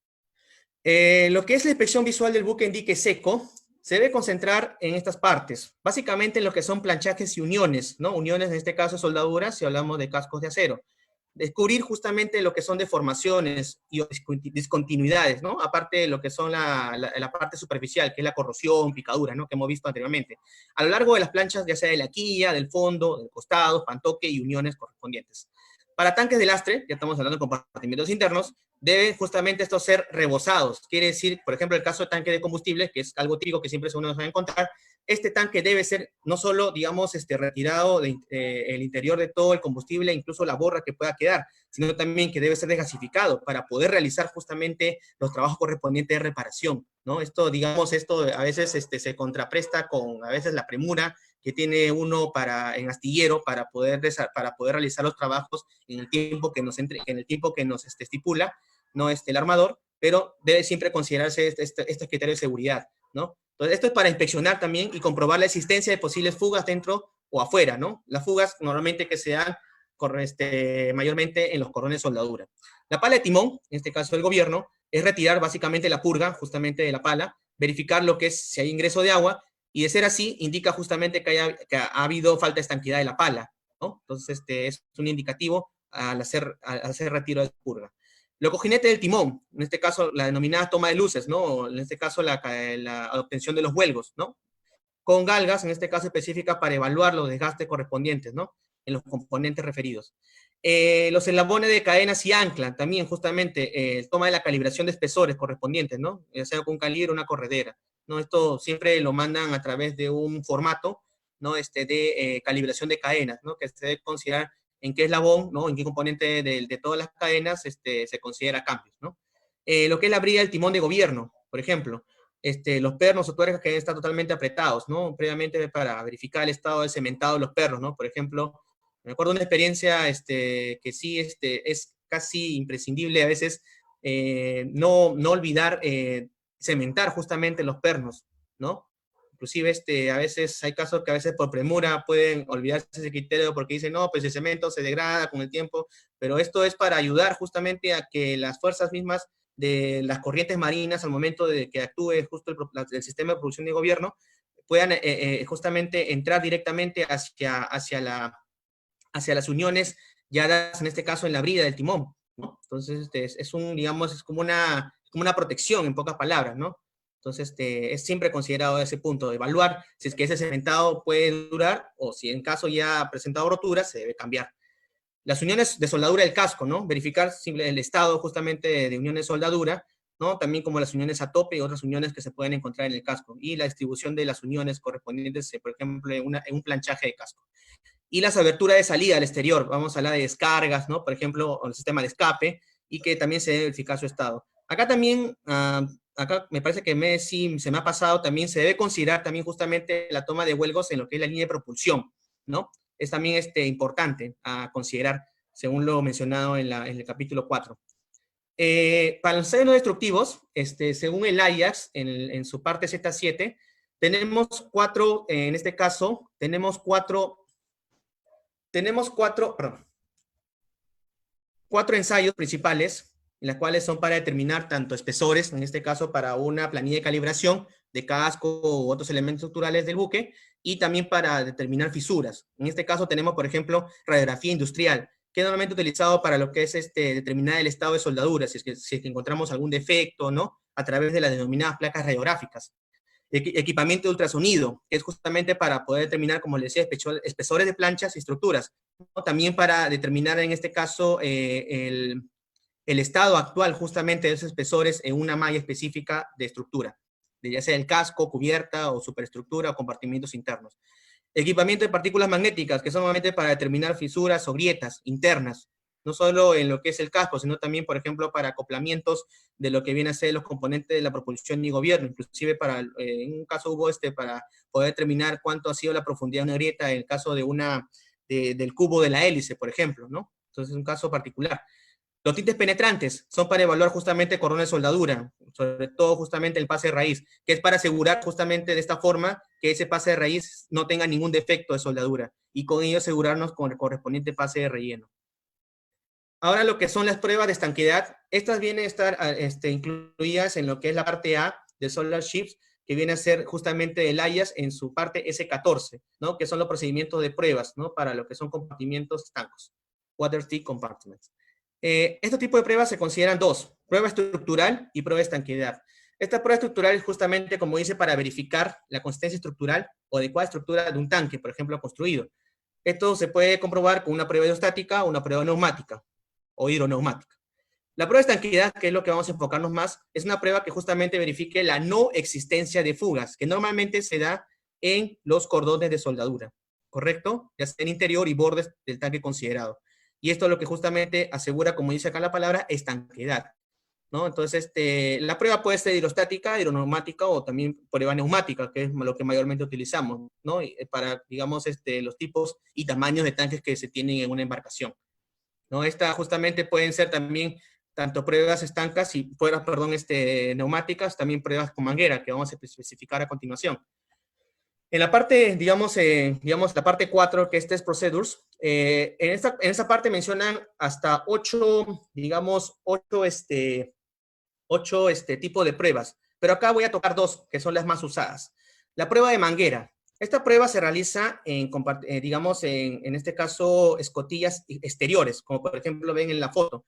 Lo que es la inspección visual del buque en dique seco se debe concentrar en estas partes, básicamente en lo que son planchajes y uniones, ¿no? Uniones, en este caso, soldaduras, si hablamos de cascos de acero. Descubrir justamente lo que son deformaciones y discontinuidades, ¿no? Aparte de lo que son la parte superficial, que es la corrosión, picadura, ¿no? Que hemos visto anteriormente. A lo largo de las planchas, ya sea de la quilla, del fondo, del costado, pantoque y uniones correspondientes. Para tanques de lastre, ya estamos hablando de compartimentos internos, deben justamente estos ser rebosados. Quiere decir, por ejemplo, el caso de tanque de combustible, que es algo típico que siempre uno va a encontrar, este tanque debe ser no solo, digamos, retirado el interior de todo el combustible, incluso la borra que pueda quedar, sino también que debe ser desgasificado para poder realizar justamente los trabajos correspondientes de reparación, ¿no? Esto, digamos, esto a veces se contrapresta con a veces la premura que tiene uno en astillero para poder realizar los trabajos en el tiempo que nos estipula, ¿no? El armador, pero debe siempre considerarse estos criterios de seguridad, ¿no? Entonces, esto es para inspeccionar también y comprobar la existencia de posibles fugas dentro o afuera, ¿no? Las fugas normalmente que se dan mayormente en los cordones de soldadura. La pala de timón, en este caso del gobierno, es retirar básicamente la purga justamente de la pala, verificar lo que es si hay ingreso de agua, y de ser así, indica justamente que ha habido falta de estanquidad de la pala, ¿no? Entonces, es un indicativo al hacer retiro de purga. Los cojinetes del timón, en este caso la denominada toma de luces, ¿no? En este caso la obtención de los huelgos, ¿no? Con galgas, en este caso específicas, para evaluar los desgastes correspondientes, ¿no? En los componentes referidos. Los eslabones de cadenas y ancla, también justamente toma de la calibración de espesores correspondientes, ¿no? Ya sea con un calibre o una corredera, ¿no? Esto siempre lo mandan a través de un formato, ¿no? De calibración de cadenas, ¿no? Que se debe considerar en qué eslabón, ¿no? En qué componente de todas las cadenas se considera cambios, ¿no? Lo que es la brida del timón de gobierno, por ejemplo, los pernos o tuercas que deben estar totalmente apretados, ¿no? Previamente para verificar el estado de cementado de los pernos, ¿no? Por ejemplo, me acuerdo de una experiencia que sí es casi imprescindible a veces no olvidar cementar justamente los pernos, ¿no? Inclusive a veces hay casos que a veces por premura pueden olvidarse ese criterio porque dicen, no, pues el cemento se degrada con el tiempo, pero esto es para ayudar justamente a que las fuerzas mismas de las corrientes marinas al momento de que actúe justo el sistema de producción de gobierno, puedan justamente entrar directamente hacia las uniones ya dadas, en este caso, en la brida del timón, ¿no? Entonces, digamos, es como una protección, en pocas palabras, ¿no? Entonces, es siempre considerado ese punto, de evaluar si es que ese cementado puede durar o si en caso ya ha presentado roturas, se debe cambiar. Las uniones de soldadura del casco, ¿no? Verificar el estado justamente de uniones de soldadura, ¿no? También como las uniones a tope y otras uniones que se pueden encontrar en el casco. Y la distribución de las uniones correspondientes, por ejemplo, en un planchaje de casco. Y las aberturas de salida al exterior, vamos a hablar de descargas, ¿no? Por ejemplo, o el sistema de escape, y que también se debe verificar su estado. Acá también, acá me parece que sí, se me ha pasado, también se debe considerar también justamente la toma de huelgos en lo que es la línea de propulsión, ¿no? Es también importante a considerar, según lo mencionado en el capítulo 4. Para los ensayos no destructivos, según el Ajax, en su parte Z7, tenemos en este caso, tenemos cuatro ensayos principales, en las cuales son para determinar tanto espesores, en este caso para una planilla de calibración de casco u otros elementos estructurales del buque, y también para determinar fisuras. En este caso tenemos, por ejemplo, radiografía industrial, que es normalmente utilizado para lo que es determinar el estado de soldadura, si es que encontramos algún defecto, ¿no? A través de las denominadas placas radiográficas. Equipamiento de ultrasonido, que es justamente para poder determinar, como les decía, espesores de planchas y estructuras, ¿no? También para determinar en este caso el estado actual justamente de esos espesores en una malla específica de estructura, ya sea el casco, cubierta o superestructura o compartimentos internos. Equipamiento de partículas magnéticas, que son normalmente para determinar fisuras o grietas internas, no solo en lo que es el casco, sino también, por ejemplo, para acoplamientos de lo que viene a ser los componentes de la propulsión y gobierno. Inclusive en un caso hubo para poder determinar cuánto ha sido la profundidad de una grieta en el caso del cubo de la hélice, por ejemplo, ¿no? Entonces es un caso particular. Los tintes penetrantes son para evaluar justamente cordones de soldadura, sobre todo justamente el pase de raíz, que es para asegurar justamente de esta forma que ese pase de raíz no tenga ningún defecto de soldadura y con ello asegurarnos con el correspondiente pase de relleno. Ahora lo que son las pruebas de estanqueidad, estas vienen a estar incluidas en lo que es la parte A de Solar Ships, que viene a ser justamente el IAS en su parte S14, ¿no? Que son los procedimientos de pruebas, ¿no? Para lo que son compartimientos estancos, Water Tight Compartments. Este tipo de pruebas se consideran dos, prueba estructural y prueba de estanqueidad. Esta prueba estructural es justamente, como dice, para verificar la consistencia estructural o adecuada estructura de un tanque, por ejemplo, construido. Esto se puede comprobar con una prueba hidrostática o una prueba neumática o hidroneumática. La prueba de estanqueidad, que es lo que vamos a enfocarnos más, es una prueba que justamente verifique la no existencia de fugas, que normalmente se da en los cordones de soldadura, ¿correcto? Ya sea en interior y bordes del tanque considerado. Y esto es lo que justamente asegura, como dice acá la palabra, estanqueidad, ¿no? Entonces, la prueba puede ser hidrostática, hidroneumática o también prueba neumática, que es lo que mayormente utilizamos, ¿no? Para, digamos, los tipos y tamaños de tanques que se tienen en una embarcación, ¿no? Esta justamente pueden ser también tanto pruebas estancas y pruebas, perdón, neumáticas, también pruebas con manguera, que vamos a especificar a continuación. En la parte, digamos la parte 4, que es Test Procedures, en esa parte mencionan hasta 8, digamos, 8 tipos de pruebas, pero acá voy a tocar 2, que son las más usadas. La prueba de manguera. Esta prueba se realiza digamos, en este caso, escotillas exteriores, como por ejemplo ven en la foto.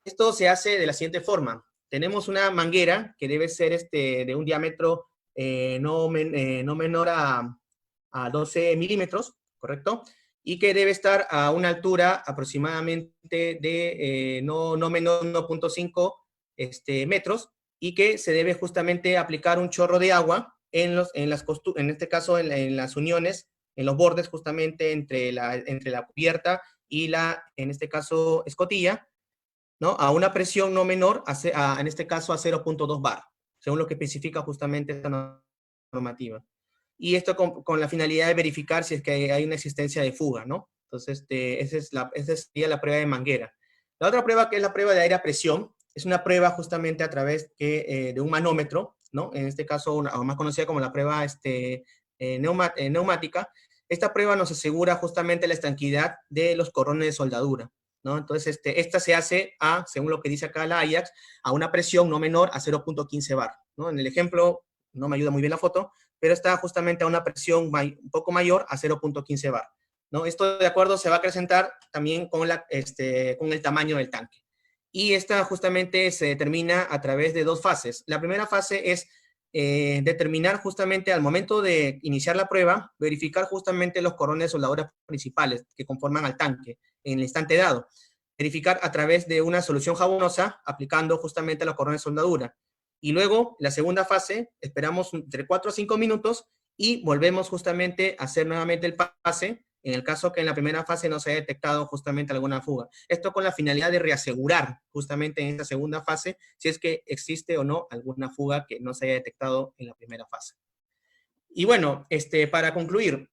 Esto se hace de la siguiente forma. Tenemos una manguera que debe ser de un diámetro no menor a 12 milímetros, ¿correcto? Y que debe estar a una altura aproximadamente de no menor de 1.5 metros, y que se debe justamente aplicar un chorro de agua en este caso en las uniones, en los bordes justamente entre la cubierta y en este caso, escotilla, ¿no? A una presión no menor, en este caso a 0.2 bar, según lo que especifica justamente esta normativa. Y esto con la finalidad de verificar si es que hay una existencia de fuga, ¿no? Entonces, esa sería la prueba de manguera. La otra prueba, que es la prueba de aire a presión, es una prueba justamente a través de un manómetro, ¿no? En este caso, o más conocida como la prueba neumática. Esta prueba nos asegura justamente la estanquidad de los cordones de soldadura, ¿no? Entonces, esta se hace según lo que dice acá la Ajax, a una presión no menor a 0.15 bar, ¿no? En el ejemplo, no me ayuda muy bien la foto, pero está justamente a una presión un poco mayor a 0.15 bar, ¿no? Esto, de acuerdo, se va a acrecentar también con el tamaño del tanque. Y esta justamente se determina a través de 2 fases. La primera fase es determinar justamente al momento de iniciar la prueba, verificar justamente los cordones de soldadura principales que conforman al tanque en el instante dado. Verificar a través de una solución jabonosa, aplicando justamente los cordones de soldadura. Y luego, la segunda fase, esperamos entre 4 a 5 minutos y volvemos justamente a hacer nuevamente el pase, en el caso que en la primera fase no se haya detectado justamente alguna fuga. Esto con la finalidad de reasegurar justamente en esta segunda fase si es que existe o no alguna fuga que no se haya detectado en la primera fase. Y bueno, para concluir,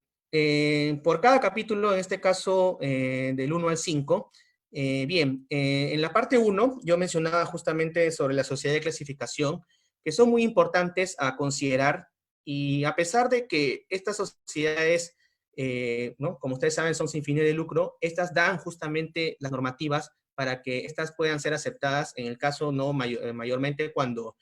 por cada capítulo, en este caso del 1 al 5, en la parte 1 yo mencionaba justamente sobre la sociedad de clasificación, que son muy importantes a considerar, y a pesar de que estas sociedades, ¿no? Como ustedes saben, son sin fines de lucro, estas dan justamente las normativas para que estas puedan ser aceptadas en el caso, no mayormente cuando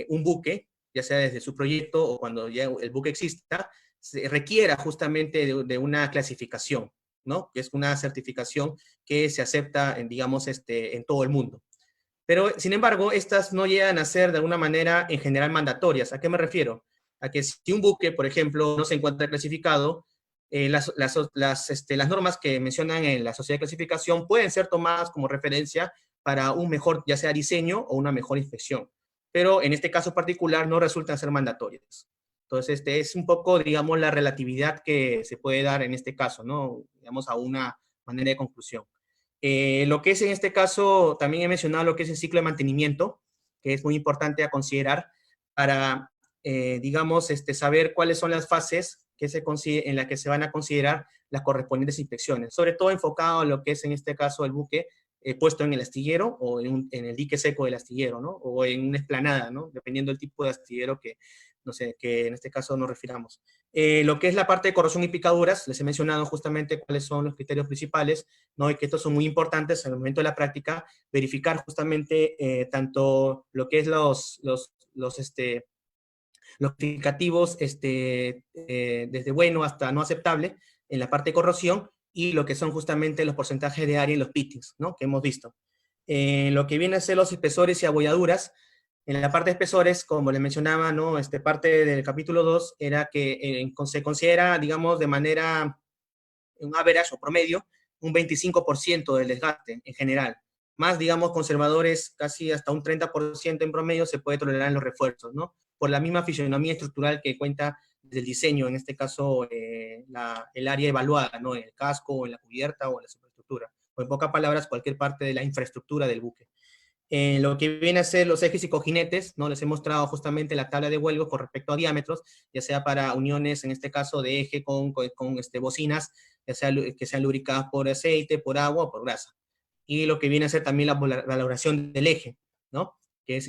un buque, ya sea desde su proyecto o cuando ya el buque exista, se requiera justamente de una clasificación, ¿no? Que es una certificación que se acepta, digamos, en todo el mundo. Pero, sin embargo, estas no llegan a ser de alguna manera en general mandatorias. ¿A qué me refiero? A que si un buque, por ejemplo, no se encuentra clasificado, las normas que mencionan en la sociedad de clasificación pueden ser tomadas como referencia para un mejor, ya sea diseño o una mejor inspección. Pero en este caso particular no resultan ser mandatorias. Entonces, es un poco, digamos, la relatividad que se puede dar en este caso, ¿no? Digamos, a una manera de conclusión. Lo que es en este caso, también he mencionado lo que es el ciclo de mantenimiento, que es muy importante a considerar para, digamos, saber cuáles son las fases en las que se van a considerar las correspondientes inspecciones, sobre todo enfocado a lo que es en este caso el buque puesto en el astillero o en el dique seco del astillero, ¿no? O en una explanada, ¿no? Dependiendo del tipo de astillero que, no sé, que en este caso nos refiramos. Lo que es la parte de corrosión y picaduras, les he mencionado justamente cuáles son los criterios principales, ¿no? Y que estos son muy importantes en el momento de la práctica, verificar justamente tanto lo que es los calificativos desde bueno hasta no aceptable en la parte de corrosión, y lo que son justamente los porcentajes de área y los pittings, ¿no? Que hemos visto. Lo que viene a ser los espesores y abolladuras, en la parte de espesores, como le mencionaba, ¿no? Parte del capítulo 2 era que se considera, digamos, de manera un average o promedio, un 25% del desgaste en general. Más, digamos, conservadores, casi hasta un 30% en promedio se puede tolerar en los refuerzos, ¿no? Por la misma fisionomía estructural que cuenta del diseño, en este caso, el área evaluada, ¿no? En el casco, o en la cubierta, o en la superestructura. O en pocas palabras, cualquier parte de la infraestructura del buque. Lo que viene a ser los ejes y cojinetes, ¿no? Les he mostrado justamente la tabla de Vuelvo con respecto a diámetros, ya sea para uniones, en este caso, de eje con bocinas, ya sea que sean lubricadas por aceite, por agua o por grasa. Y lo que viene a ser también la valoración del eje, ¿no? Que es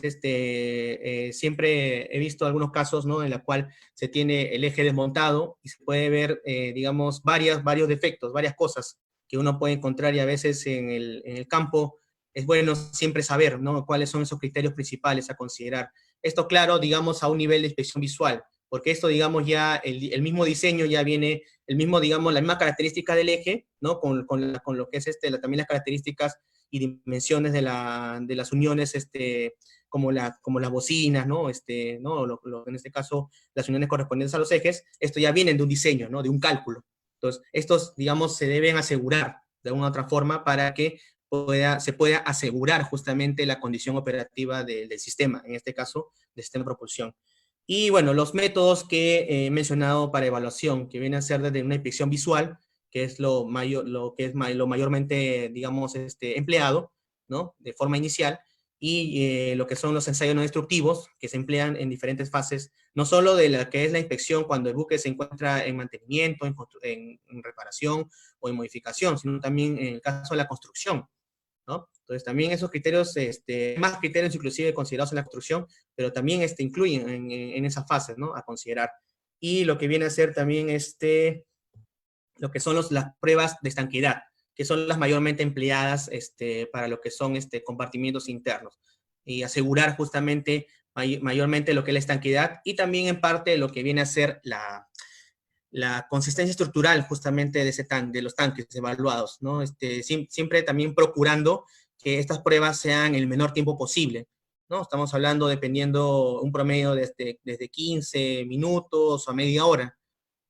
siempre he visto algunos casos, ¿no? En la cual se tiene el eje desmontado y se puede ver, digamos, varios defectos, varias cosas que uno puede encontrar y a veces en el campo es bueno siempre saber, ¿no? Cuáles son esos criterios principales a considerar. Esto, claro, digamos, a un nivel de inspección visual, porque esto, digamos, ya el mismo diseño ya viene, el mismo, digamos, la misma característica del eje, ¿no? Con lo que es también las características y dimensiones de las uniones, como las bocinas, ¿no? En este caso, las uniones correspondientes a los ejes, esto ya vienen de un diseño, ¿no? De un cálculo. Entonces, estos, digamos, se deben asegurar de alguna otra forma para que se pueda asegurar justamente la condición operativa del sistema, en este caso, del sistema de propulsión. Y bueno, los métodos que he mencionado para evaluación, que vienen a ser desde una inspección visual, que es lo mayormente, digamos, empleado, ¿no? De forma inicial, y lo que son los ensayos no destructivos, que se emplean en diferentes fases, no solo de la que es la inspección cuando el buque se encuentra en mantenimiento, en reparación o en modificación, sino también en el caso de la construcción, ¿no? Entonces también esos criterios, más criterios inclusive considerados en la construcción, pero también incluyen en esas fases, ¿no? A considerar. Y lo que viene a ser también lo que son las pruebas de estanqueidad, que son las mayormente empleadas para lo que son compartimientos internos. Y asegurar justamente mayormente lo que es la estanqueidad y también en parte lo que viene a ser la consistencia estructural justamente de los tanques evaluados, ¿no? Siempre también procurando que estas pruebas sean el menor tiempo posible, ¿no? Estamos hablando dependiendo un promedio desde 15 minutos a media hora,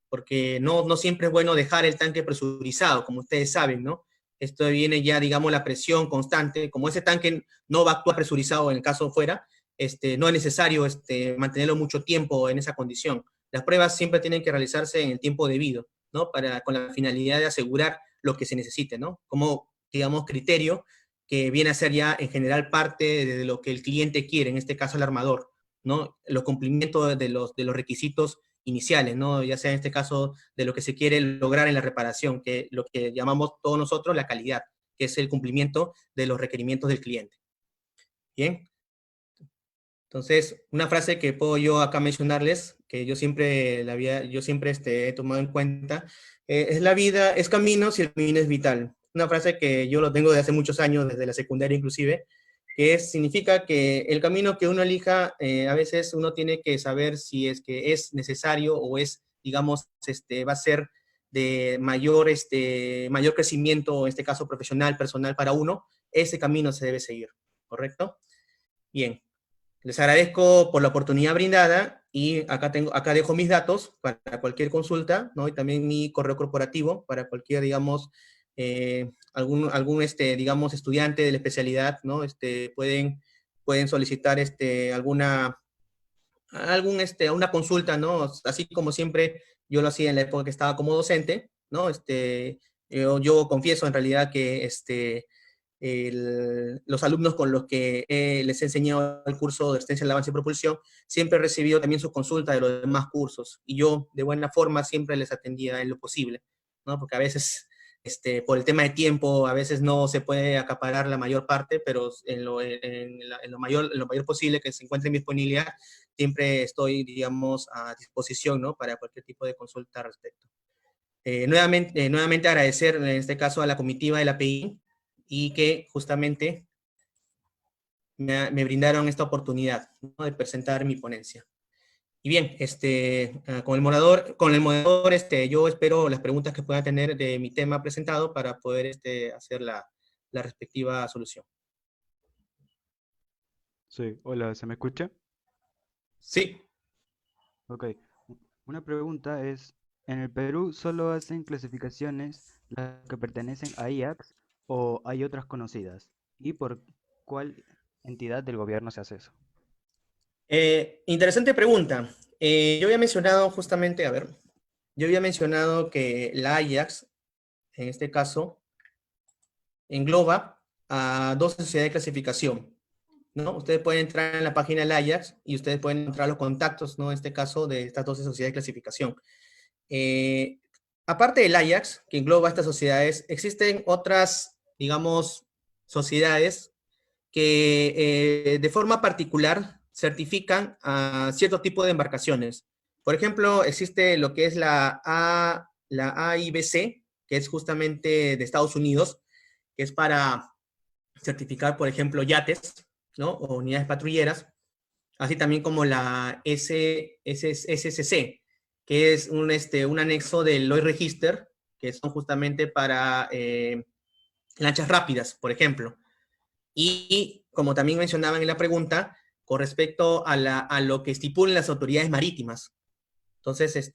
porque no siempre es bueno dejar el tanque presurizado, como ustedes saben, ¿no? Esto viene ya, digamos, la presión constante, como ese tanque no va a actuar presurizado en el caso fuera, no es necesario mantenerlo mucho tiempo en esa condición. Las pruebas siempre tienen que realizarse en el tiempo debido, ¿no? Con la finalidad de asegurar lo que se necesite, ¿no? Como, digamos, criterio que viene a ser ya en general parte de lo que el cliente quiere, en este caso el armador, ¿no? Los cumplimientos de los requisitos iniciales, ¿no? Ya sea en este caso de lo que se quiere lograr en la reparación, que lo que llamamos todos nosotros la calidad, que es el cumplimiento de los requerimientos del cliente. Bien. Entonces, una frase que puedo yo acá mencionarles, que yo siempre he tomado en cuenta, es la vida es camino si el camino es vital. Una frase que yo lo tengo desde hace muchos años, desde la secundaria inclusive, significa que el camino que uno elija, a veces uno tiene que saber si es que es necesario o es, digamos, va a ser de mayor crecimiento, en este caso profesional, personal para uno, ese camino se debe seguir, ¿correcto? Bien. Les agradezco por la oportunidad brindada y acá dejo mis datos para cualquier consulta, ¿no? Y también mi correo corporativo para cualquier, digamos, digamos, estudiante de la especialidad, ¿no? Pueden solicitar una consulta, ¿no? Así como siempre yo lo hacía en la época que estaba como docente, ¿no? Yo confieso en realidad que los alumnos con los que les he enseñado el curso de extensión, avance y propulsión, siempre he recibido también su consulta de los demás cursos, y yo de buena forma siempre les atendía en lo posible, ¿no? Porque a veces, por el tema de tiempo, a veces no se puede acaparar la mayor parte, pero en lo mayor posible que se encuentre en mi disponibilidad, siempre estoy, digamos, a disposición, ¿no? Para cualquier tipo de consulta al respecto. Nuevamente agradecer en este caso a la comitiva de la API y que justamente me brindaron esta oportunidad, ¿no? De presentar mi ponencia. Y bien, con el moderador, yo espero las preguntas que puedan tener de mi tema presentado para poder hacer la respectiva solución. Sí, hola, ¿se me escucha? Sí. Ok. Una pregunta es, ¿En el Perú solo hacen clasificaciones las que pertenecen a IACS o hay otras conocidas? ¿Y por cuál entidad del gobierno se hace eso? Interesante pregunta. Yo había mencionado justamente, a ver, yo había mencionado que la Ajax, en este caso, engloba a dos sociedades de clasificación, ¿no? Ustedes pueden entrar en la página del Ajax y ustedes pueden entrar a los contactos, ¿no? En este caso, de estas 12 sociedades de clasificación. Eh, Aparte del Ajax, que engloba estas sociedades, existen otras, digamos, sociedades que de forma particular certifican a cierto tipo de embarcaciones. Por ejemplo, existe lo que es la AIBC, que es justamente de Estados Unidos, que es para certificar, por ejemplo, yates, ¿no? O unidades patrulleras, así también como la SCC, que es un anexo del Lloyd Register, que son justamente para lanchas rápidas, por ejemplo. Y como también mencionaban en la pregunta, con respecto a lo que estipulan las autoridades marítimas. Entonces,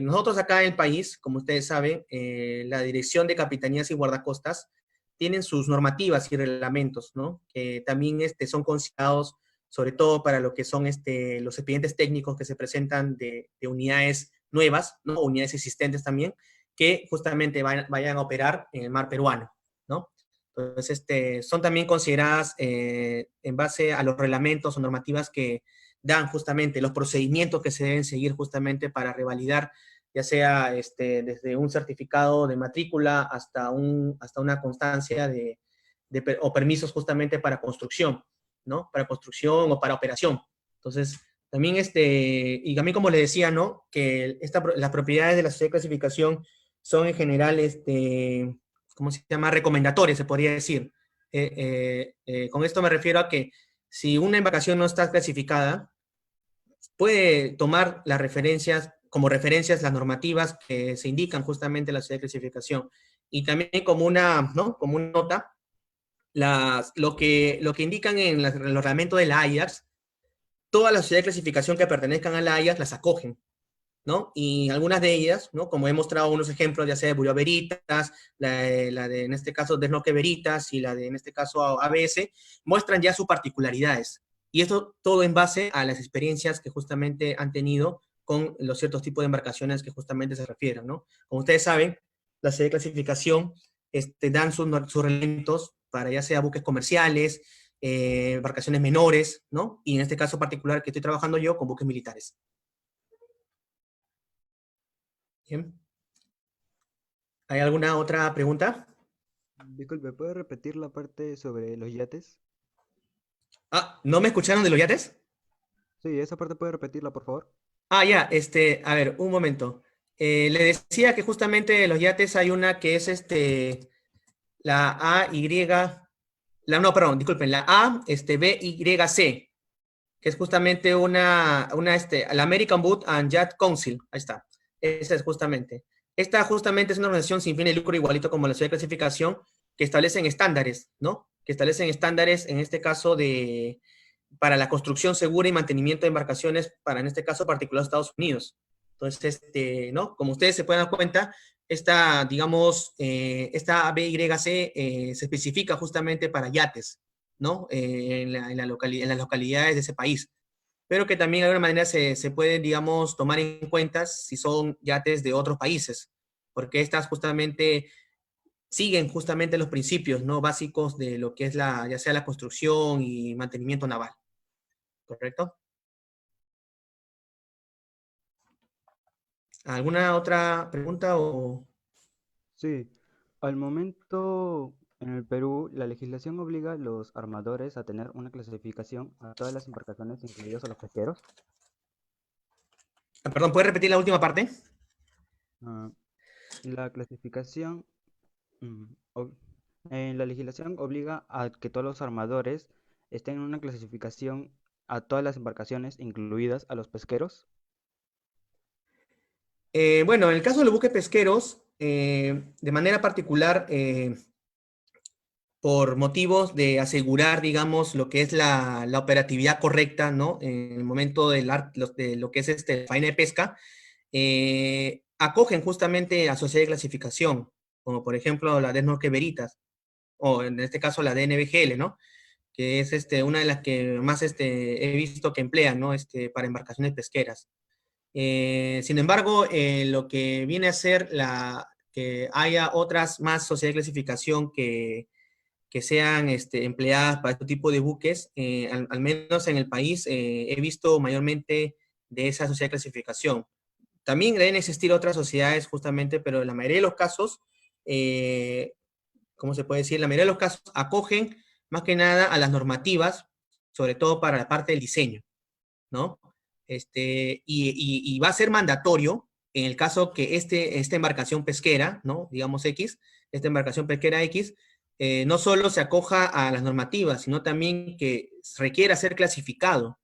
nosotros acá en el país, como ustedes saben, la Dirección de Capitanías y Guardacostas tienen sus normativas y reglamentos, ¿no? Que también son considerados, sobre todo para lo que son los expedientes técnicos que se presentan de unidades nuevas, ¿no? Unidades existentes también, que justamente vayan a operar en el mar peruano, ¿no? Entonces, son también consideradas en base a los reglamentos o normativas que dan justamente los procedimientos que se deben seguir justamente para revalidar, ya sea desde un certificado de matrícula hasta una constancia o permisos justamente para construcción, ¿no? Para construcción o para operación. Entonces, también y también como le decía, ¿no? Que las propiedades de la sociedad de clasificación son en general, ¿cómo se llama? Recomendatorias, se podría decir. Con esto me refiero a que si una embarcación no está clasificada, puede tomar las referencias, como referencias las normativas que se indican justamente en la sociedad de clasificación. Y también como ¿no? Como una nota, lo que indican en el reglamento de la Ajax, todas las sociedades de clasificación que pertenezcan a la Ajax las acogen, ¿no? Y algunas de ellas, ¿no? Como he mostrado unos ejemplos, ya sea de Bureau Veritas, la de, en este caso, Desnoque Veritas y la de, en este caso, ABS, muestran ya sus particularidades. Y esto todo en base a las experiencias que justamente han tenido con los ciertos tipos de embarcaciones que justamente se refieren, ¿no? Como ustedes saben, la sede de clasificación dan sus reglamentos para ya sea buques comerciales, embarcaciones menores, ¿no? Y en este caso particular que estoy trabajando yo con buques militares. Bien. ¿Hay alguna otra pregunta? Disculpe, ¿puede repetir la parte sobre los yates? ¿No me escucharon de los yates? Sí, esa parte puede repetirla, por favor. Ya, a ver, un momento. Le decía que justamente de los yates hay una que es la no, perdón, disculpen, la BYC, que es justamente la American Boat and Yacht Council, ahí está, esa es justamente. Esta justamente es una organización sin fin de lucro, igualito como la sociedad de clasificación, que establecen estándares, ¿no? Que establecen estándares, en este caso, para la construcción segura y mantenimiento de embarcaciones, para, en este caso, particular Estados Unidos. Entonces, ¿no? Como ustedes se pueden dar cuenta, digamos, esta BYC se especifica justamente para yates, ¿no? En las localidades de ese país, pero que también de alguna manera se pueden, digamos, tomar en cuenta si son yates de otros países, porque estas justamente siguen justamente los principios, ¿no? Básicos de lo que es ya sea la construcción y mantenimiento naval, ¿correcto? ¿Alguna otra pregunta o...? Sí, al momento en el Perú, la legislación obliga a los armadores a tener una clasificación a todas las embarcaciones, incluidos a los pesqueros. Perdón, ¿puedes repetir la última parte? Ah, la clasificación, mm, ob- la legislación obliga a que todos los armadores estén en una clasificación a todas las embarcaciones, incluidas a los pesqueros. Bueno, en el caso de los buques pesqueros, de manera particular, por motivos de asegurar, digamos, lo que es la operatividad correcta, ¿no? En el momento de lo que es faena de pesca, acogen justamente a sociedades de clasificación, como por ejemplo la de Snorkel Veritas, o en este caso la DNVGL, ¿no? Que es una de las que más he visto que emplean, ¿no? Para embarcaciones pesqueras. Sin embargo, lo que viene a ser que haya otras más sociedades de clasificación que sean empleadas para este tipo de buques, al menos en el país, he visto mayormente de esa sociedad de clasificación. También deben existir otras sociedades justamente, pero en la mayoría de los casos, eh, ¿cómo se puede decir? La mayoría de los casos acogen más que nada a las normativas, sobre todo para la parte del diseño, ¿no? Y va a ser mandatorio en el caso que esta embarcación pesquera, ¿no? Digamos X, esta embarcación pesquera X, no solo se acoja a las normativas, sino también que requiera ser clasificado.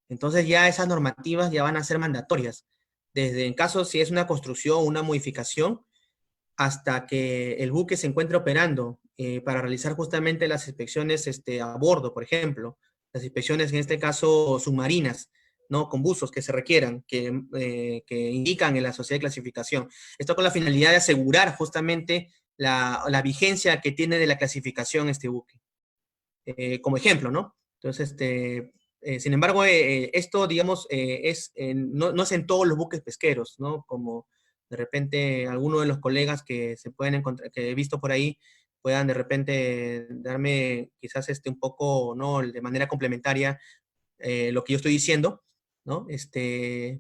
Entonces ya esas normativas ya van a ser mandatorias. Desde en caso si es una construcción o una modificación, hasta que el buque se encuentre operando para realizar justamente las inspecciones a bordo, por ejemplo, las inspecciones en este caso submarinas, ¿no? Con buzos que se requieran, que indican en la sociedad de clasificación. Esto con la finalidad de asegurar justamente la vigencia que tiene de la clasificación este buque. Como ejemplo, ¿no? Entonces, sin embargo, esto, digamos, no es en todos los buques pesqueros, ¿no? Como de repente algunos de los colegas que se pueden encontrar, que he visto por ahí, puedan de repente darme quizás un poco, ¿no? De manera complementaria lo que yo estoy diciendo, ¿no?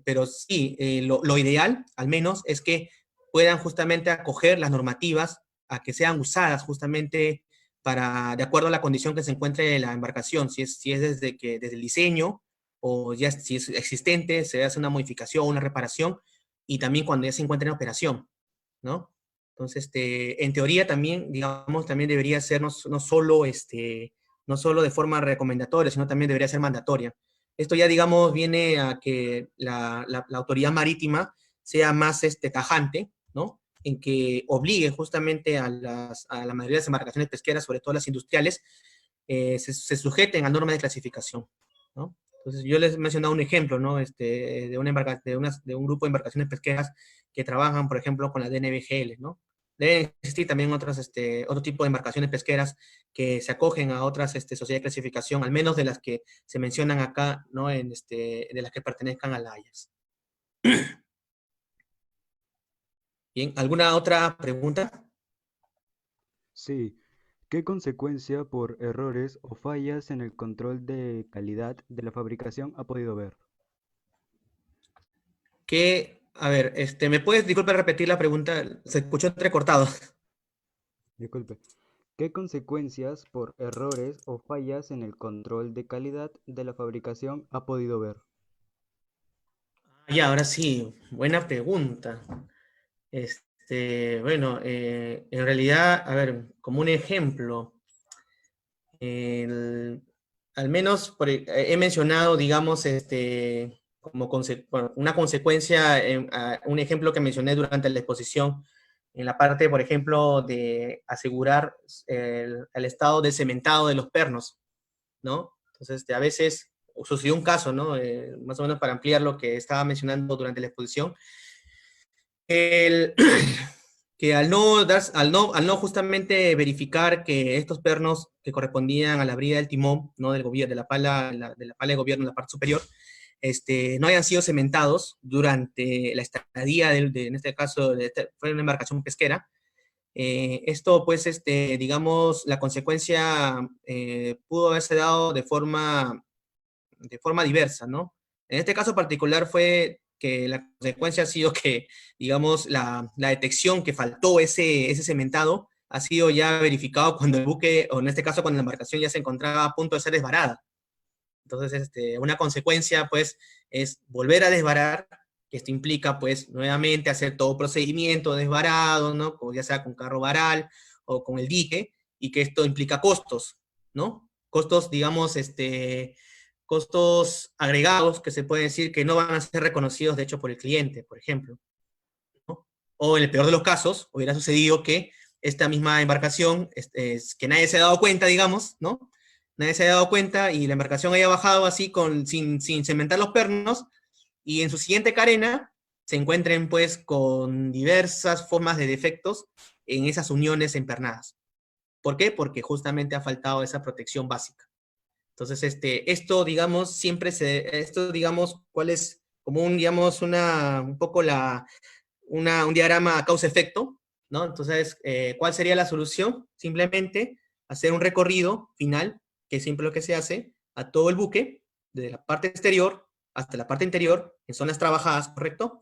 Pero sí, lo ideal, al menos, es que puedan justamente acoger las normativas a que sean usadas justamente de acuerdo a la condición que se encuentre la embarcación, si es desde el diseño o ya si es existente, se hace una modificación, una reparación, y también cuando ya se encuentra en operación, ¿no? Entonces, en teoría también, digamos, también debería ser no solo de forma recomendatoria, sino también debería ser mandatoria. Esto ya, digamos, viene a que la autoridad marítima sea más tajante, ¿no? En que obligue justamente a la mayoría de las embarcaciones pesqueras, sobre todo las industriales, se sujeten a normas de clasificación, ¿no? Entonces, yo les he mencionado un ejemplo, ¿no? De un grupo de embarcaciones pesqueras que trabajan, por ejemplo, con la DNVGL, ¿no? Deben existir también otro tipo de embarcaciones pesqueras que se acogen a otras sociedades de clasificación, al menos de las que se mencionan acá, ¿no? De las que pertenezcan a la AIAS. Bien, ¿alguna otra pregunta? Sí. ¿Qué consecuencia por errores o fallas en el control de calidad de la fabricación ha podido ver? A ver, ¿me puedes, disculpa, repetir la pregunta? Se escuchó entrecortado. Disculpe. ¿Qué consecuencias por errores o fallas en el control de calidad de la fabricación ha podido ver? Ya, ahora sí, buena pregunta. Bueno, en realidad, a ver, como un ejemplo, el- al menos he mencionado, digamos, como bueno, una consecuencia, un ejemplo que mencioné durante la exposición, en la parte, por ejemplo, de asegurar el estado de cementado de los pernos, ¿no? Entonces, a veces sucedió un caso, ¿no? Más o menos para ampliar lo que estaba mencionando durante la exposición, el, que al no justamente verificar que estos pernos que correspondían a la brida del timón, ¿no? Del gobierno, de la pala de gobierno en la parte superior, no hayan sido cementados durante la estadía en este caso, fue una embarcación pesquera. Esto, pues, digamos, la consecuencia pudo haberse dado de forma diversa, ¿no? En este caso particular fue que la consecuencia ha sido que, digamos, la detección que faltó ese cementado ha sido ya verificado cuando el buque, o en este caso cuando la embarcación ya se encontraba a punto de ser desvarada. Entonces, una consecuencia, pues, es volver a desvarar, que esto implica, pues, nuevamente hacer todo procedimiento desvarado, ¿no? Como ya sea con carro varal o con el dique, y que esto implica costos, ¿no? Costos, digamos, costos agregados que se puede decir que no van a ser reconocidos, de hecho, por el cliente, por ejemplo, ¿no? O en el peor de los casos, hubiera sucedido que esta misma embarcación, que nadie se ha dado cuenta, digamos, ¿no? Nadie se haya dado cuenta y la embarcación haya bajado así sin cementar los pernos, y en su siguiente carena se encuentren pues con diversas formas de defectos en esas uniones empernadas. ¿Por qué? Porque justamente ha faltado esa protección básica. Entonces, esto, digamos, digamos, ¿cuál es? Como digamos, un poco un diagrama causa-efecto, ¿no? Entonces, ¿cuál sería la solución? Simplemente hacer un recorrido final, que es siempre lo que se hace, a todo el buque, desde la parte exterior hasta la parte interior, en zonas trabajadas, ¿correcto?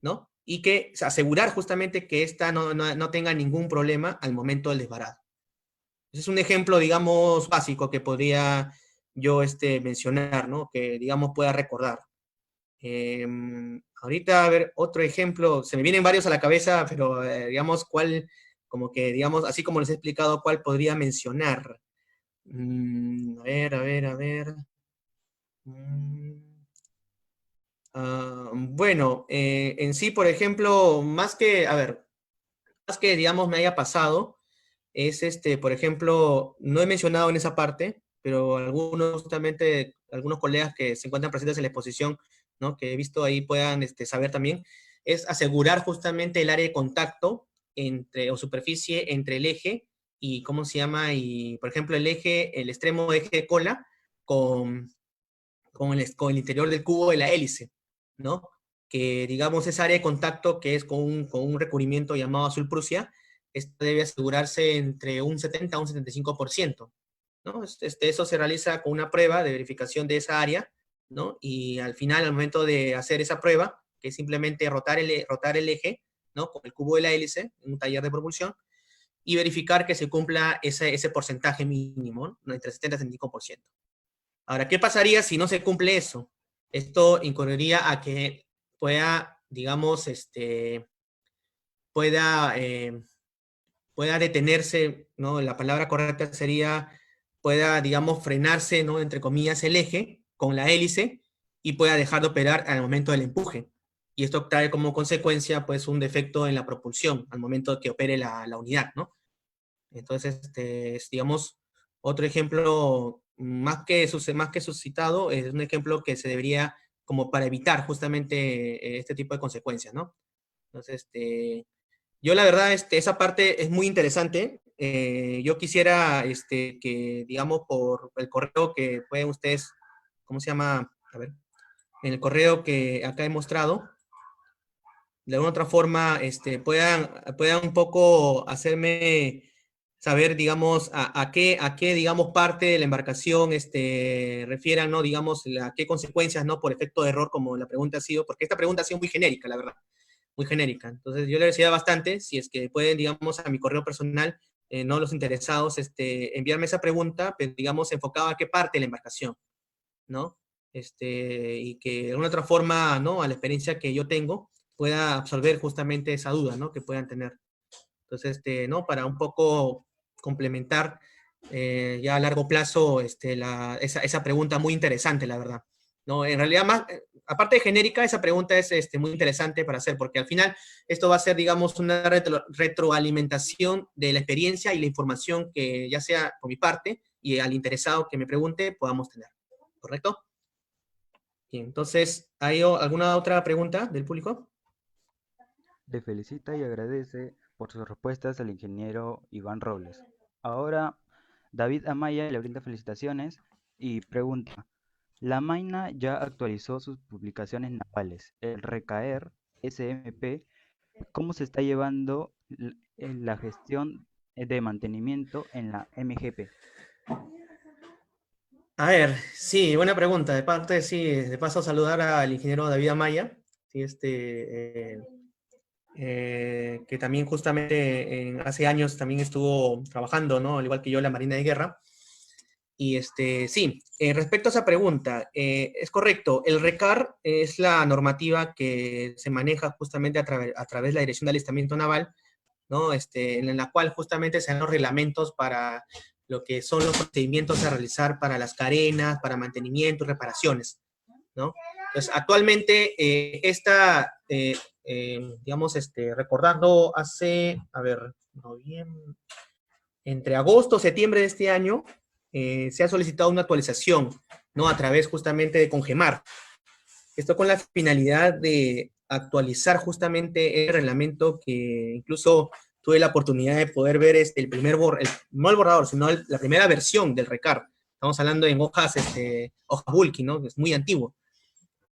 ¿No? Y que asegurar justamente que ésta no tenga ningún problema al momento del desbarado. Ese es un ejemplo, digamos, básico que podría yo mencionar, ¿no? Que, digamos, pueda recordar. Ahorita, a ver, otro ejemplo, se me vienen varios a la cabeza, pero digamos, ¿cuál, como que, digamos, así como les he explicado, cuál podría mencionar? A ver, a ver, a ver. Mm, bueno, en sí, por ejemplo, a ver, más que, digamos, me haya pasado, es por ejemplo, no he mencionado en esa parte, pero algunos colegas que se encuentran presentes en la exposición, ¿no? Que he visto ahí puedan saber también, es asegurar justamente el área de contacto o superficie entre el eje y, ¿cómo se llama? Y, por ejemplo, el extremo eje de cola con, con el interior del cubo de la hélice, ¿no? Que, digamos, esa área de contacto que es con un recubrimiento llamado azul Prusia, esto debe asegurarse entre un 70 a un 75%, ¿no? Eso se realiza con una prueba de verificación de esa área, ¿no? Y al final, al momento de hacer esa prueba, que es simplemente rotar el eje, ¿no? Con el cubo de la hélice, en un taller de propulsión, y verificar que se cumpla ese porcentaje mínimo, ¿no? Entre 70 y 75%. Ahora, ¿qué pasaría si no se cumple eso? Esto incurriría a que pueda, digamos, pueda, eh, pueda detenerse, ¿no? La palabra correcta sería, pueda, digamos, frenarse, ¿no? Entre comillas, el eje con la hélice y pueda dejar de operar al momento del empuje. Y esto trae como consecuencia, pues, un defecto en la propulsión al momento de que opere la unidad, ¿no? Entonces, es, digamos, otro ejemplo más que suscitado, es un ejemplo que se debería, como para evitar justamente este tipo de consecuencias, ¿no? Entonces, yo la verdad, esa parte es muy interesante. Yo quisiera que, digamos, por el correo que pueden ustedes, ¿cómo se llama? A ver, en el correo que acá he mostrado, de alguna otra forma, puedan un poco hacerme saber, digamos, a qué, digamos, parte de la embarcación refieran, ¿no? Digamos, a qué consecuencias, ¿no? Por efecto de error, como la pregunta ha sido, porque esta pregunta ha sido muy genérica, la verdad, muy genérica. Entonces, yo le decía bastante, si es que pueden, digamos, a mi correo personal, no los interesados, enviarme esa pregunta, pero, digamos, enfocada a qué parte de la embarcación, ¿no? Y que de alguna otra forma, ¿no? A la experiencia que yo tengo, pueda absorber justamente esa duda, ¿no? Que puedan tener. Entonces, ¿no? Para un poco complementar ya a largo plazo esa pregunta muy interesante, la verdad. ¿No? En realidad, aparte de genérica, esa pregunta es muy interesante para hacer, porque al final esto va a ser, digamos, una retroalimentación de la experiencia y la información que ya sea por mi parte y al interesado que me pregunte podamos tener. ¿Correcto? Bien, entonces, ¿hay alguna otra pregunta del público? Le felicita y agradece por sus respuestas al ingeniero Iván Robles. Ahora, David Amaya le brinda felicitaciones y pregunta, la Maina ya actualizó sus publicaciones navales. El Recaer SMP, ¿cómo se está llevando la gestión de mantenimiento en la MGP? A ver, sí, buena pregunta. De parte, sí, de paso saludar al ingeniero David Amaya, sí, que también justamente hace años también estuvo trabajando, ¿no? Al igual que yo, en la Marina de Guerra. Y sí, respecto a esa pregunta, es correcto. El RECAR es la normativa que se maneja justamente a través de la Dirección de Alistamiento Naval, ¿no? En la cual justamente se dan los reglamentos para lo que son los procedimientos a realizar para las carenas, para mantenimiento y reparaciones, ¿no? Entonces, actualmente, digamos, recordando hace, a ver, noviembre, entre agosto y septiembre de este año, se ha solicitado una actualización, ¿no? A través justamente de Congemar. Esto con la finalidad de actualizar justamente el reglamento, que incluso tuve la oportunidad de poder ver el primer no el borrador, sino la primera versión del RECAR. Estamos hablando en hojas bulky, ¿no? Es muy antiguo.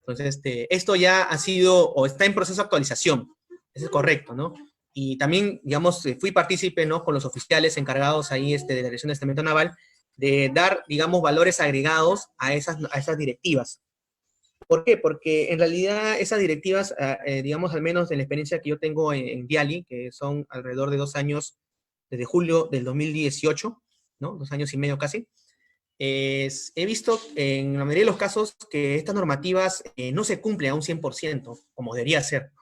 Entonces, esto ya ha sido, o está en proceso de actualización. Eso es correcto, ¿no? Y también, digamos, fui partícipe, ¿no? Con los oficiales encargados ahí de la Dirección de Estamento Naval, de dar, digamos, valores agregados a esas directivas. ¿Por qué? Porque en realidad esas directivas, digamos, al menos en la experiencia que yo tengo en Viali, que son alrededor de 2 años, desde julio del 2018, ¿no? 2 años y medio casi, he visto en la mayoría de los casos que estas normativas no se cumplen a un 100%, como debería ser,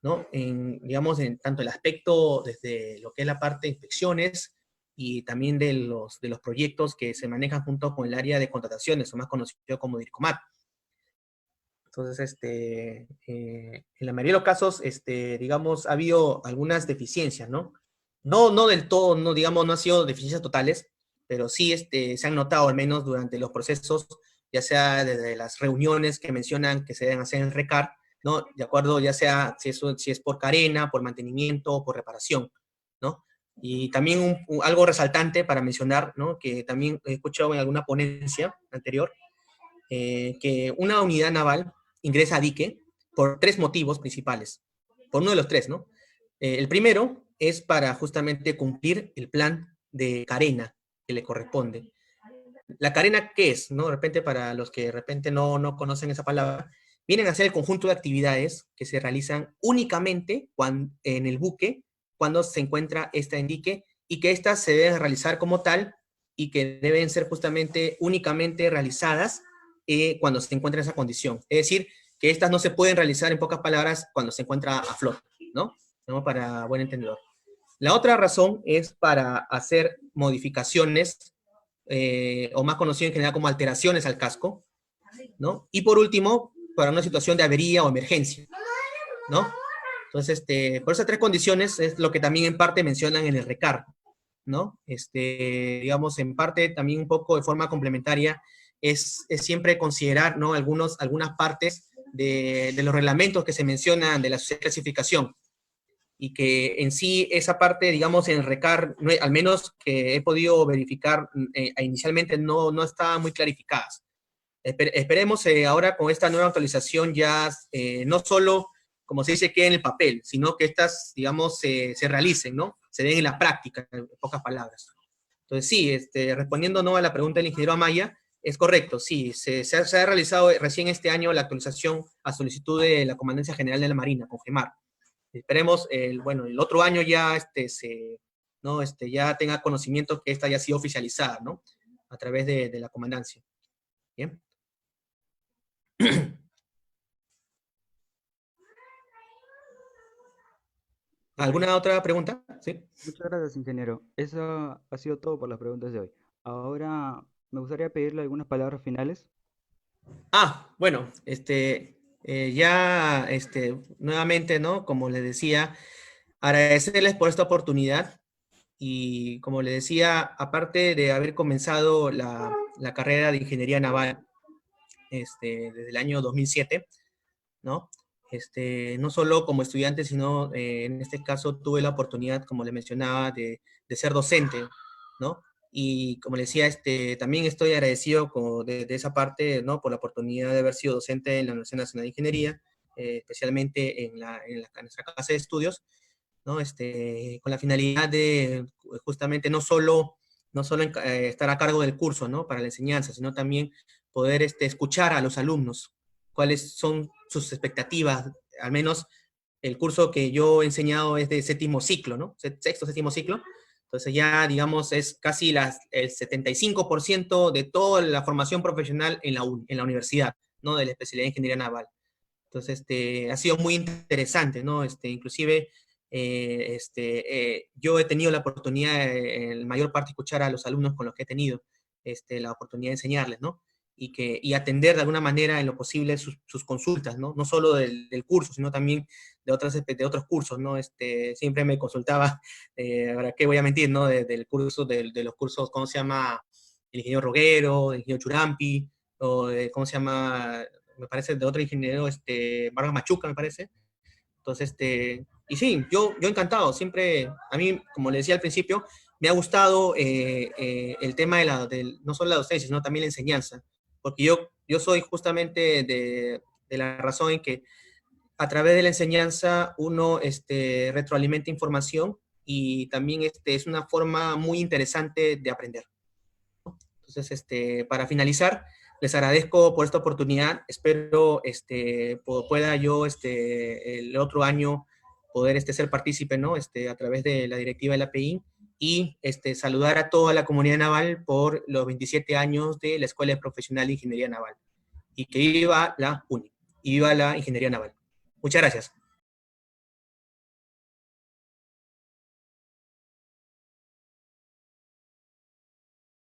¿no? Digamos, en tanto el aspecto desde lo que es la parte de inspecciones y también de los proyectos que se manejan junto con el área de contrataciones, o más conocido como DIRCOMAT. Entonces, en la mayoría de los casos, digamos, ha habido algunas deficiencias, ¿no? No del todo, no, digamos, no han sido deficiencias totales, pero sí se han notado al menos durante los procesos, ya sea desde las reuniones que mencionan que se deben hacer en RECAR, ¿no? De acuerdo, ya sea si es por carena, por mantenimiento o por reparación, ¿no? Y también algo resaltante para mencionar, ¿no? Que también he escuchado en alguna ponencia anterior, que una unidad naval ingresa a dique por 3 motivos principales, por uno de los 3, ¿no? El primero es para justamente cumplir el plan de carena que le corresponde. ¿La carena qué es? ¿No? De repente, para los que de repente no conocen esa palabra, vienen a ser el conjunto de actividades que se realizan únicamente en el buque cuando se encuentra en dique, y que éstas se deben realizar como tal y que deben ser justamente únicamente realizadas cuando se encuentra en esa condición. Es decir, que estas no se pueden realizar, en pocas palabras, cuando se encuentra a flote, ¿no? ¿No? Para buen entendedor. La otra razón es para hacer modificaciones, o más conocido en general como alteraciones al casco, ¿no? Y por último, para una situación de avería o emergencia, ¿no? Entonces, por esas 3 condiciones es lo que también en parte mencionan en el RECAR, ¿no? Digamos, en parte también un poco de forma complementaria es siempre considerar, ¿no? Algunas partes de los reglamentos que se mencionan de la clasificación, y que en sí esa parte, digamos, en el RECAR, al menos que he podido verificar inicialmente, no está muy clarificadas. Esperemos ahora con esta nueva actualización ya no solo, como se dice, quede en el papel, sino que estas, digamos, se realicen, ¿no? Se den en la práctica, en pocas palabras. Entonces, sí, respondiendo, ¿no?, a la pregunta del ingeniero Amaya, es correcto, sí, se ha realizado recién este año la actualización a solicitud de la Comandancia General de la Marina, CONGEMAR. Esperemos, bueno, el otro año ya, ¿no? Ya tenga conocimiento que esta ya ha sido oficializada, ¿no? A través de la comandancia. Bien. ¿Alguna otra pregunta? Sí. Muchas gracias, ingeniero. Eso ha sido todo por las preguntas de hoy. Ahora me gustaría pedirle algunas palabras finales. Bueno, ya, nuevamente, ¿no? Como les decía, agradecerles por esta oportunidad, y como les decía, aparte de haber comenzado la carrera de ingeniería naval, desde el año 2007, ¿no? No solo como estudiante, sino en este caso tuve la oportunidad, como le mencionaba, de ser docente, ¿no? Y como le decía, también estoy agradecido de esa parte, ¿no? Por la oportunidad de haber sido docente en la Universidad Nacional de Ingeniería, especialmente en nuestra casa de estudios, ¿no? Con la finalidad de justamente no solo estar a cargo del curso, ¿no? Para la enseñanza, sino también poder escuchar a los alumnos, cuáles son sus expectativas. Al menos el curso que yo he enseñado es de 7º ciclo, ¿no? Sexto, 7º ciclo. Entonces ya, digamos, es casi el 75% de toda la formación profesional en la universidad, ¿no? De la especialidad de Ingeniería Naval. Entonces, ha sido muy interesante, ¿no? Inclusive, yo he tenido la oportunidad, en mayor parte, escuchar a los alumnos con los que he tenido la oportunidad de enseñarles, ¿no? Y atender de alguna manera en lo posible sus consultas, ¿no? No solo del curso, sino también de otros cursos, ¿no? Siempre me consultaba, ahora qué voy a mentir, ¿no? Del curso, de los cursos, ¿cómo se llama? El ingeniero Roguero, el ingeniero Churampi, o ¿cómo se llama? me parece, de otro ingeniero, Vargas Machuca, me parece. Entonces, y sí, yo encantado, siempre, a mí, como le decía al principio, me ha gustado el tema no solo la docencia, sino también la enseñanza, porque yo soy justamente de la razón en que a través de la enseñanza uno retroalimenta información y también es una forma muy interesante de aprender. Entonces, para finalizar, les agradezco por esta oportunidad. Espero pueda yo el otro año poder ser partícipe, ¿no? A través de la directiva de la API y saludar a toda la comunidad naval por los 27 años de la Escuela Profesional de Ingeniería Naval. Y que viva la UNI, y viva la Ingeniería Naval. Muchas gracias.